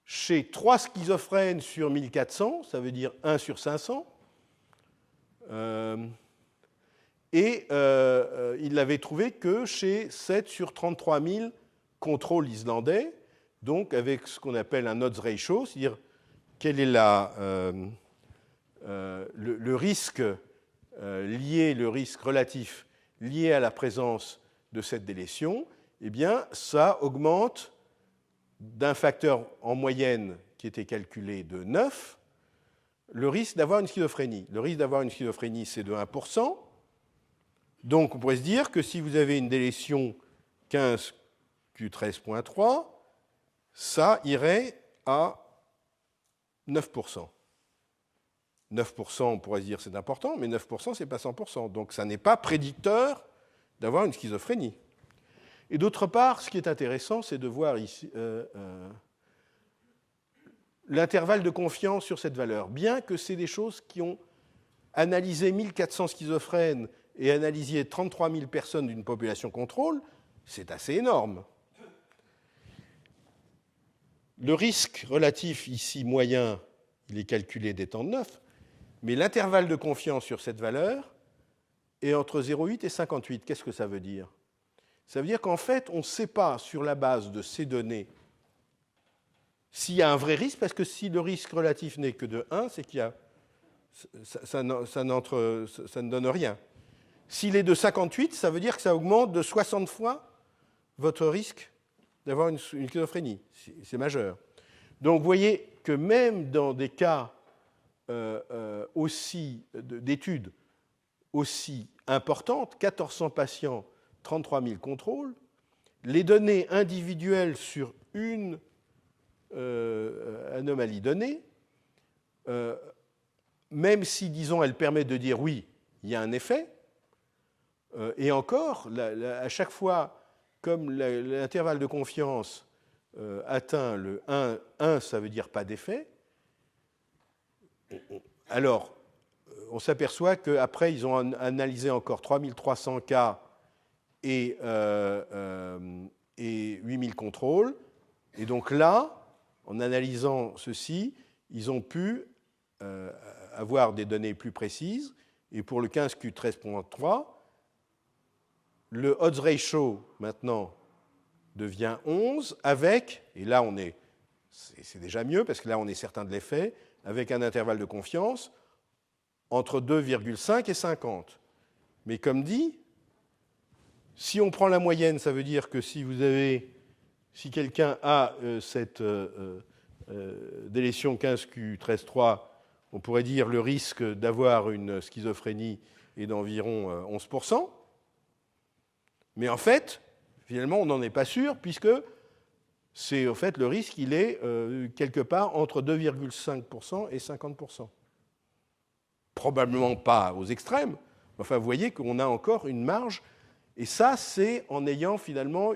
S1: chez 3 schizophrènes sur 1400, ça veut dire 1 sur 500, et il l'avait trouvée que chez 7 sur 33 000 contrôles islandais, donc avec ce qu'on appelle un odds ratio, c'est-à-dire quel est le risque lié, le risque relatif lié à la présence de cette délétion. Eh bien, ça augmente d'un facteur en moyenne qui était calculé de 9, le risque d'avoir une schizophrénie. Le risque d'avoir une schizophrénie, c'est de 1%. Donc, on pourrait se dire que si vous avez une délétion 15Q13.3, ça irait à 9%. 9%, on pourrait se dire c'est important, mais 9%, ce n'est pas 100%. Donc, ça n'est pas prédicteur d'avoir une schizophrénie. Et d'autre part, ce qui est intéressant, c'est de voir ici l'intervalle de confiance sur cette valeur. Bien que c'est des choses qui ont analysé 1400 schizophrènes et analysé 33 000 personnes d'une population contrôle, c'est assez énorme. Le risque relatif ici moyen, il est calculé d'étant de 9, mais l'intervalle de confiance sur cette valeur est entre 0,8 et 58. Qu'est-ce que ça veut dire ? Ça veut dire qu'en fait, on ne sait pas, sur la base de ces données, s'il y a un vrai risque, parce que si le risque relatif n'est que de 1, c'est qu'il y a, ça ne donne rien. S'il est de 58, ça veut dire que ça augmente de 60 fois votre risque d'avoir une schizophrénie. C'est majeur. Donc vous voyez que même dans des cas d'études aussi importantes, 1400 patients, 33 000 contrôles, les données individuelles sur une anomalie donnée même si, disons, elle permet de dire oui, il y a un effet, et encore, à chaque fois, comme l'intervalle de confiance atteint le 1, ça veut dire pas d'effet, alors on s'aperçoit qu'après, ils ont analysé encore 3300 cas et 8000 contrôles, et donc là, en analysant ceci, ils ont pu avoir des données plus précises, et pour le 15q13.3, le odds ratio, maintenant, devient 11, avec, et là, c'est déjà mieux, parce que là, on est certain de l'effet, avec un intervalle de confiance entre 2,5 et 50. Mais comme dit, si on prend la moyenne, ça veut dire que si quelqu'un a cette délétion 15q13.3, on pourrait dire le risque d'avoir une schizophrénie est d'environ 11%. Mais en fait, finalement, on n'en est pas sûr, puisque c'est, en fait, le risque, il est quelque part entre 2,5% et 50%. Probablement pas aux extrêmes, mais enfin, vous voyez qu'on a encore une marge, et ça, c'est en ayant finalement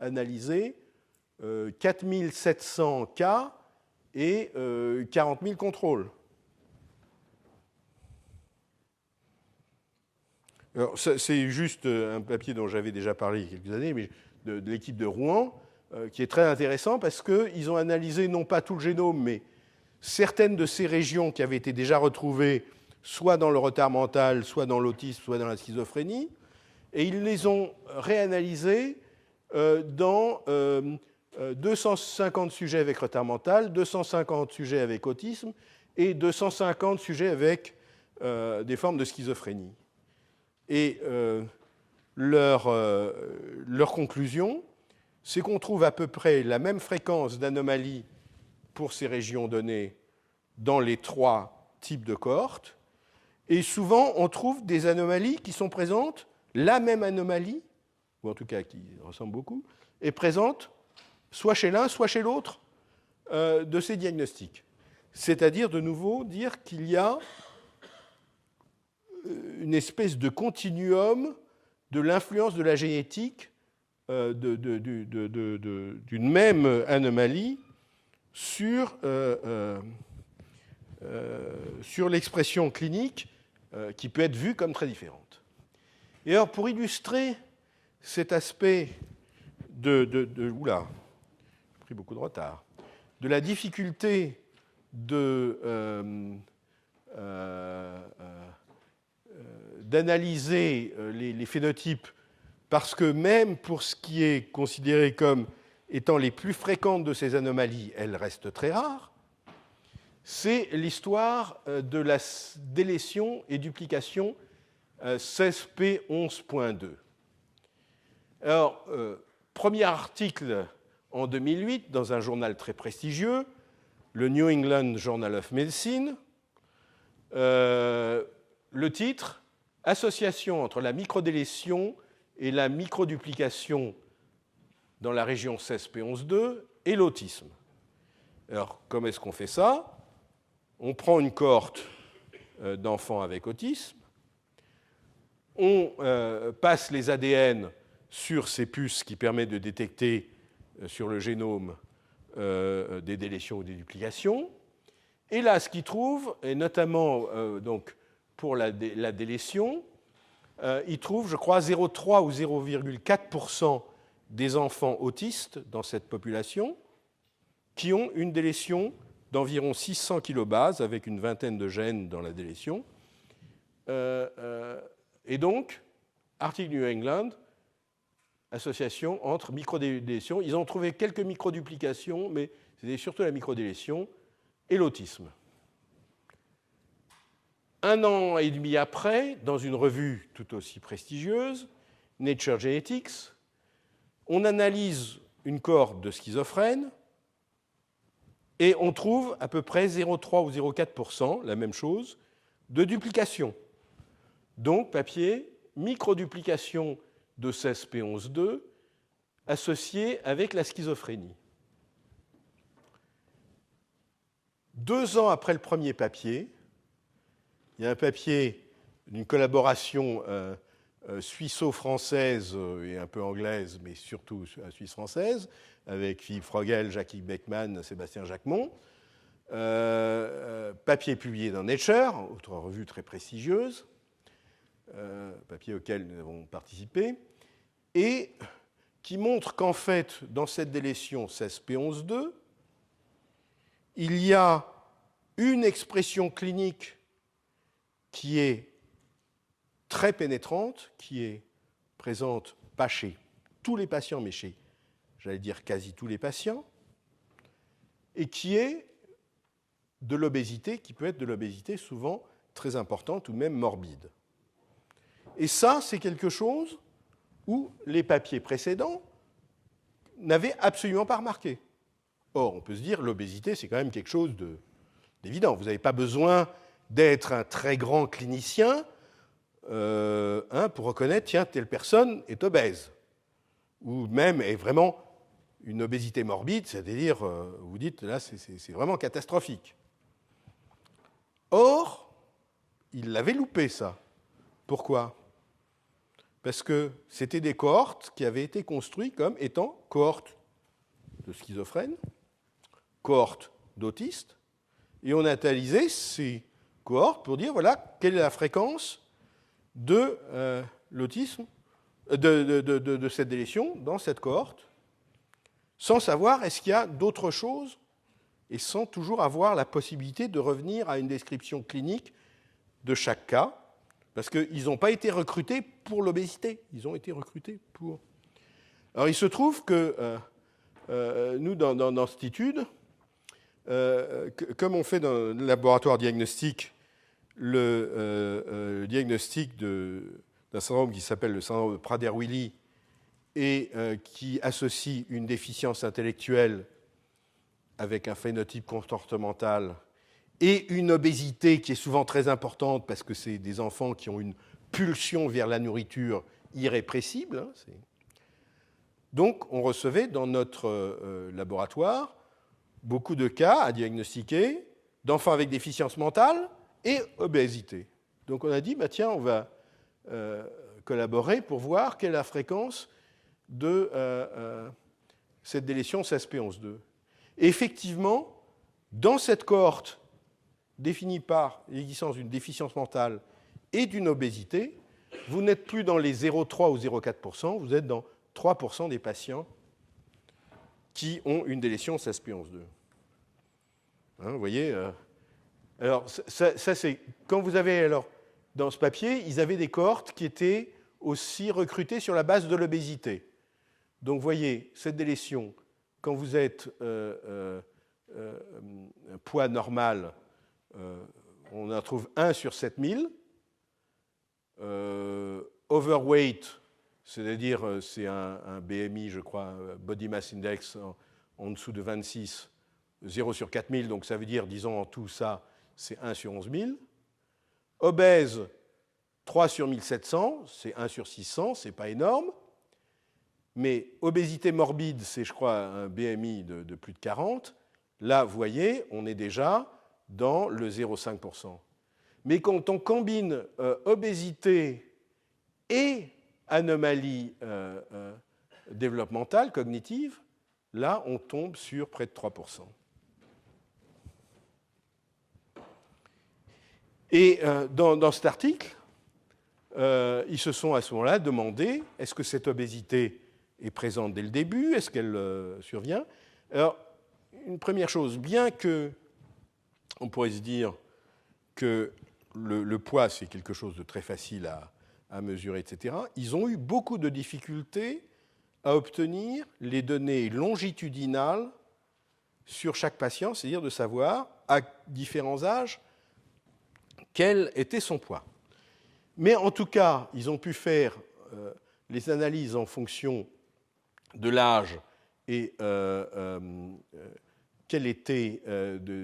S1: analysé 4700 cas et 40 000 contrôles. Alors, c'est juste un papier dont j'avais déjà parlé il y a quelques années, mais de l'équipe de Rouen, qui est très intéressant parce qu'ils ont analysé non pas tout le génome, mais certaines de ces régions qui avaient été déjà retrouvées, soit dans le retard mental, soit dans l'autisme, soit dans la schizophrénie, et ils les ont réanalysées dans 250 sujets avec retard mental, 250 sujets avec autisme et 250 sujets avec des formes de schizophrénie. Et leur conclusion, c'est qu'on trouve à peu près la même fréquence d'anomalies pour ces régions données dans les 3 types de cohortes. Et souvent, on trouve des anomalies qui sont présentes, la même anomalie, ou en tout cas qui ressemble beaucoup, est présente soit chez l'un, soit chez l'autre de ces diagnostics. C'est-à-dire, de nouveau, dire qu'il y a une espèce de continuum de l'influence de la génétique d'une même anomalie sur l'expression clinique qui peut être vue comme très différente. Et alors, pour illustrer cet aspect oula, j'ai pris beaucoup de retard, de la difficulté d'analyser les phénotypes, parce que même pour ce qui est considéré comme étant les plus fréquentes de ces anomalies, elles restent très rares, c'est l'histoire de la délétion et duplication CESP11.2. Alors, premier article en 2008 dans un journal très prestigieux, le New England Journal of Medicine. Le titre, Association entre la microdélétion et la microduplication dans la région CESP11.2 et l'autisme. Alors, comment est-ce qu'on fait ça? On prend une cohorte d'enfants avec autisme, on passe les ADN sur ces puces qui permettent de détecter sur le génome des délétions ou des duplications. Et là, ce qu'ils trouvent, et notamment donc, pour la délétion, ils trouvent, je crois, 0,3 ou 0,4% des enfants autistes dans cette population qui ont une délétion d'environ 600 kilobases, avec une vingtaine de gènes dans la délétion. Et donc, article New England, association entre microdélétion. Ils ont trouvé quelques microduplications, mais c'était surtout la microdélétion et l'autisme. 1 an et demi après, dans une revue tout aussi prestigieuse, Nature Genetics, on analyse une cohorte de schizophrènes et on trouve à peu près 0,3 ou 0,4%, la même chose, de duplication. Donc, papier, microduplication de CESP11.2 associée avec la schizophrénie. 2 ans après le premier papier, il y a un papier d'une collaboration suisse-française et un peu anglaise, mais surtout suisse-française, avec Philippe Frogel, Jacques Beckman, Sébastien Jacquemont. Papier publié dans Nature, autre revue très prestigieuse, papier auquel nous avons participé, et qui montre qu'en fait, dans cette délétion 16p11.2, il y a une expression clinique qui est très pénétrante, qui est présente pas chez tous les patients, mais chez, j'allais dire, quasi tous les patients, et qui est de l'obésité, qui peut être de l'obésité souvent très importante ou même morbide. Et ça, c'est quelque chose où les papiers précédents n'avaient absolument pas remarqué. Or, on peut se dire, l'obésité, c'est quand même quelque chose d'évident. Vous n'avez pas besoin d'être un très grand clinicien pour reconnaître, tiens, telle personne est obèse, ou même est vraiment une obésité morbide, c'est-à-dire, vous dites, là, c'est vraiment catastrophique. Or, il l'avait loupé, ça. Pourquoi ? Parce que c'était des cohortes qui avaient été construites comme étant cohortes de schizophrènes, cohortes d'autistes, et on a analysé ces cohortes pour dire, voilà, quelle est la fréquence de l'autisme, de cette délétion dans cette cohorte, sans savoir est-ce qu'il y a d'autres choses et sans toujours avoir la possibilité de revenir à une description clinique de chaque cas, parce qu'ils n'ont pas été recrutés pour l'obésité, ils ont été recrutés pour... Alors il se trouve que nous, dans cette étude, comme on fait dans le laboratoire diagnostique, le diagnostic d'un syndrome qui s'appelle le syndrome de Prader-Willi et qui associe une déficience intellectuelle avec un phénotype comportemental et une obésité qui est souvent très importante parce que c'est des enfants qui ont une pulsion vers la nourriture irrépressible. Donc, on recevait dans notre laboratoire beaucoup de cas à diagnostiquer d'enfants avec déficience mentale et obésité. Donc, on a dit, bah, tiens, on va collaborer pour voir quelle est la fréquence de cette délétion 16p11.2. Et effectivement, dans cette cohorte définie par l'existence d'une déficience mentale et d'une obésité, vous n'êtes plus dans les 0,3 ou 0,4%, vous êtes dans 3% des patients qui ont une délétion 16p11.2. Vous voyez alors, ça c'est... Quand vous avez... Alors, dans ce papier, ils avaient des cohortes qui étaient aussi recrutées sur la base de l'obésité. Donc, vous voyez, cette délétion, quand vous êtes poids normal, on en trouve 1 sur 7000. Overweight, c'est-à-dire c'est un BMI, je crois, Body Mass Index en dessous de 26, 0 sur 4000, donc ça veut dire, disons en tout ça, c'est 1 sur 11000. Obèse, 3 sur 1700, c'est 1 sur 600, c'est pas énorme. Mais obésité morbide, c'est, je crois, un BMI de plus de 40. Là, vous voyez, on est déjà dans le 0,5%. Mais quand on combine obésité et anomalie développementale, cognitive, là, on tombe sur près de 3%. Et dans cet article, ils se sont à ce moment-là demandé, est-ce que cette obésité est présente dès le début? Est-ce qu'elle survient? Alors, une première chose, bien que on pourrait se dire que le poids, c'est quelque chose de très facile à mesurer, etc., ils ont eu beaucoup de difficultés à obtenir les données longitudinales sur chaque patient, c'est-à-dire de savoir, à différents âges, quel était son poids. Mais en tout cas, ils ont pu faire les analyses en fonction de l'âge et quel était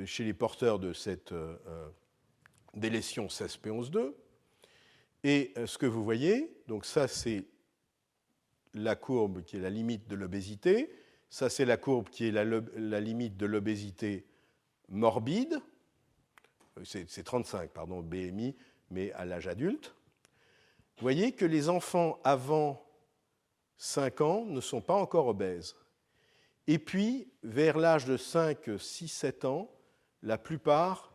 S1: chez les porteurs de cette délétion 16p11.2. Et ce que vous voyez, donc ça c'est la courbe qui est la limite de l'obésité, ça c'est la courbe qui est la limite de l'obésité morbide, c'est 35, pardon, BMI, mais à l'âge adulte. Vous voyez que les enfants avant 5 ans ne sont pas encore obèses. Et puis, vers l'âge de 5, 6, 7 ans, la plupart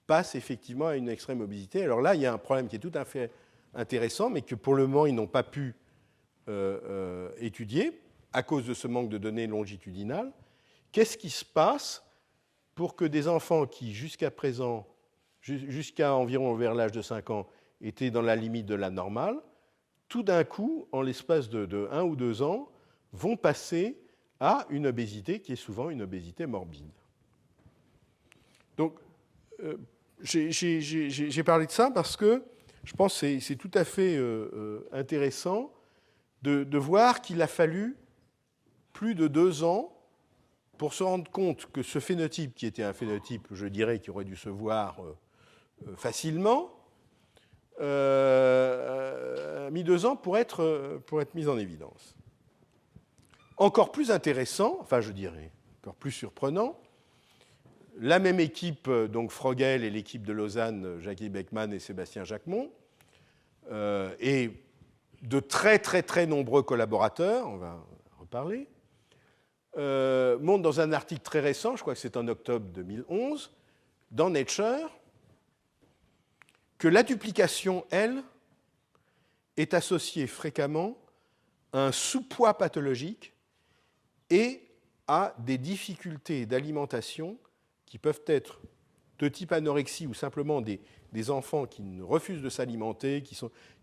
S1: passent effectivement à une extrême obésité. Alors là, il y a un problème qui est tout à fait intéressant, mais que pour le moment, ils n'ont pas pu étudier à cause de ce manque de données longitudinales. Qu'est-ce qui se passe pour que des enfants qui, jusqu'à présent, jusqu'à environ vers l'âge de 5 ans, étaient dans la limite de la normale, tout d'un coup, en l'espace de 1 ou 2 ans, vont passer à une obésité qui est souvent une obésité morbide. Donc, j'ai parlé de ça parce que je pense que c'est tout à fait intéressant de voir qu'il a fallu plus de 2 ans pour se rendre compte que ce phénotype, qui était un phénotype, je dirais, qui aurait dû se voir facilement, a mis 2 ans pour être mis en évidence. Encore plus intéressant, enfin je dirais, encore plus surprenant, la même équipe, donc Frogel et l'équipe de Lausanne, Jackie Beckman et Sébastien Jacquemont, et de très très très nombreux collaborateurs, on va en reparler, montrent dans un article très récent, je crois que c'est en octobre 2011, dans Nature, que la duplication, elle, est associée fréquemment à un sous-poids pathologique et à des difficultés d'alimentation qui peuvent être de type anorexie ou simplement des enfants qui refusent de s'alimenter,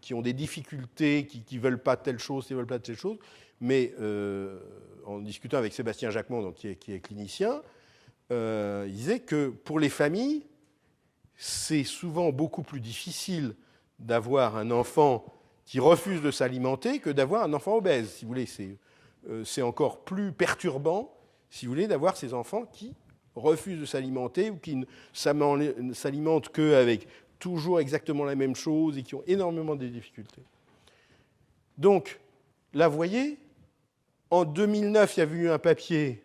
S1: qui ont des difficultés, qui ne veulent pas telle chose, qui ne veulent pas telle chose. Mais en discutant avec Sébastien Jacquemont, donc, qui est clinicien, il disait que pour les familles, c'est souvent beaucoup plus difficile d'avoir un enfant qui refuse de s'alimenter que d'avoir un enfant obèse. Si vous voulez, c'est encore plus perturbant, si vous voulez, d'avoir ces enfants qui refusent de s'alimenter ou qui ne s'alimentent qu'avec toujours exactement la même chose et qui ont énormément de difficultés. Donc, là, vous voyez, en 2009, il y avait eu un papier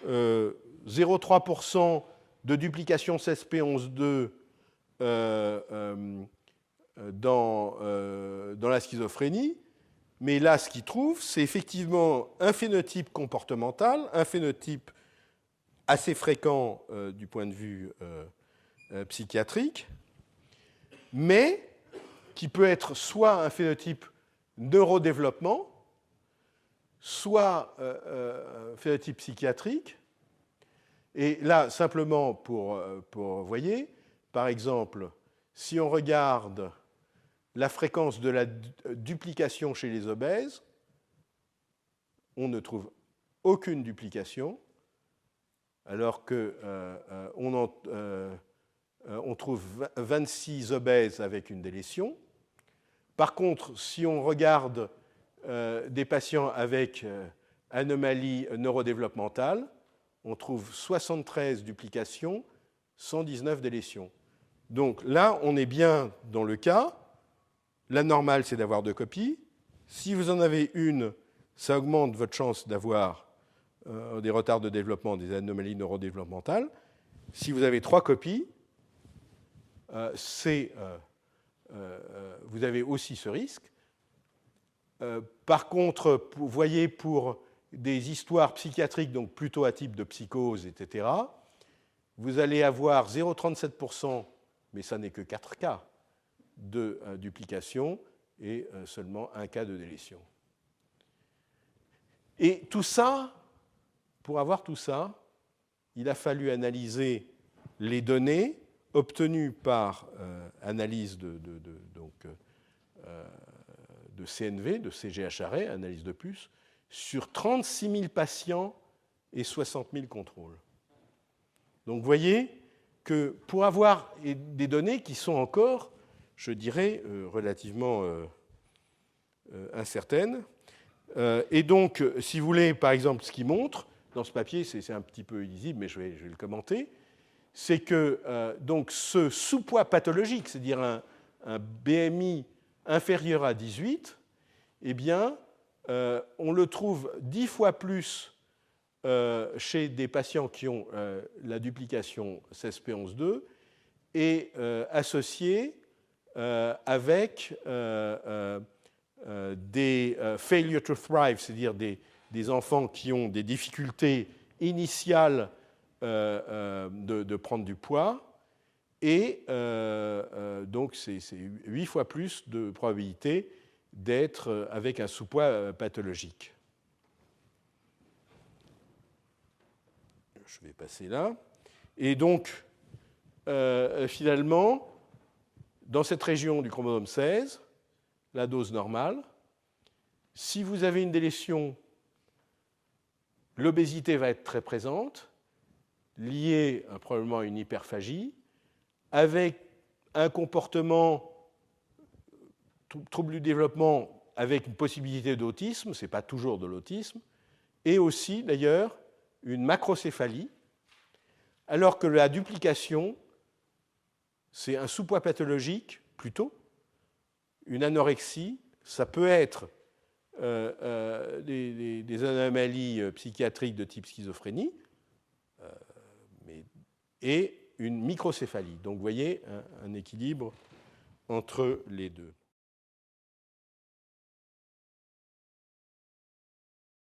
S1: 0,3% de duplication CESP11.2 dans la schizophrénie. Mais là, ce qu'ils trouvent, c'est effectivement un phénotype comportemental, un phénotype assez fréquent du point de vue psychiatrique, mais qui peut être soit un phénotype neurodéveloppement, soit un phénotype psychiatrique. Et là, simplement pour voyez, par exemple, si on regarde la fréquence de la duplication chez les obèses, on ne trouve aucune duplication, alors qu'on on trouve 26 obèses avec une délétion. Par contre, si on regarde des patients avec anomalie neurodéveloppementale, on trouve 73 duplications, 119 délétions. Donc là, on est bien dans le cas. La normale, c'est d'avoir 2 copies. Si vous en avez une, ça augmente votre chance d'avoir des retards de développement, des anomalies neurodéveloppementales. Si vous avez 3 copies, vous avez aussi ce risque. Par contre, vous voyez, pour des histoires psychiatriques, donc plutôt à type de psychose, etc., vous allez avoir 0,37%, mais ça n'est que 4 cas de duplication et seulement 1 cas de délétion. Et tout ça, pour avoir tout ça, il a fallu analyser les données obtenues par analyse de CNV, de CGHRE, analyse de puce, sur 36 000 patients et 60 000 contrôles. Donc vous voyez que pour avoir des données qui sont encore, je dirais, relativement incertaines, et donc, si vous voulez, par exemple, ce qu'il montre, dans ce papier, c'est un petit peu illisible, mais je vais le commenter, c'est que donc, ce sous-poids pathologique, c'est-à-dire un BMI inférieur à 18, eh bien, on le trouve 10 fois plus chez des patients qui ont la duplication CESP11.2 est associé avec des failure to thrive, c'est-à-dire des enfants qui ont des difficultés initiales de prendre du poids, et donc c'est 8 fois plus de probabilité d'être avec un sous-poids pathologique. Je vais passer là. Et donc, finalement, dans cette région du chromosome 16, la dose normale, si vous avez une délétion, l'obésité va être très présente, liée probablement à une hyperphagie, avec un comportement trouble du développement avec une possibilité d'autisme, ce n'est pas toujours de l'autisme, et aussi d'ailleurs une macrocéphalie, alors que la duplication, c'est un sous-poids pathologique plutôt, une anorexie, ça peut être des anomalies psychiatriques de type schizophrénie, et une microcéphalie. Donc vous voyez un équilibre entre les deux.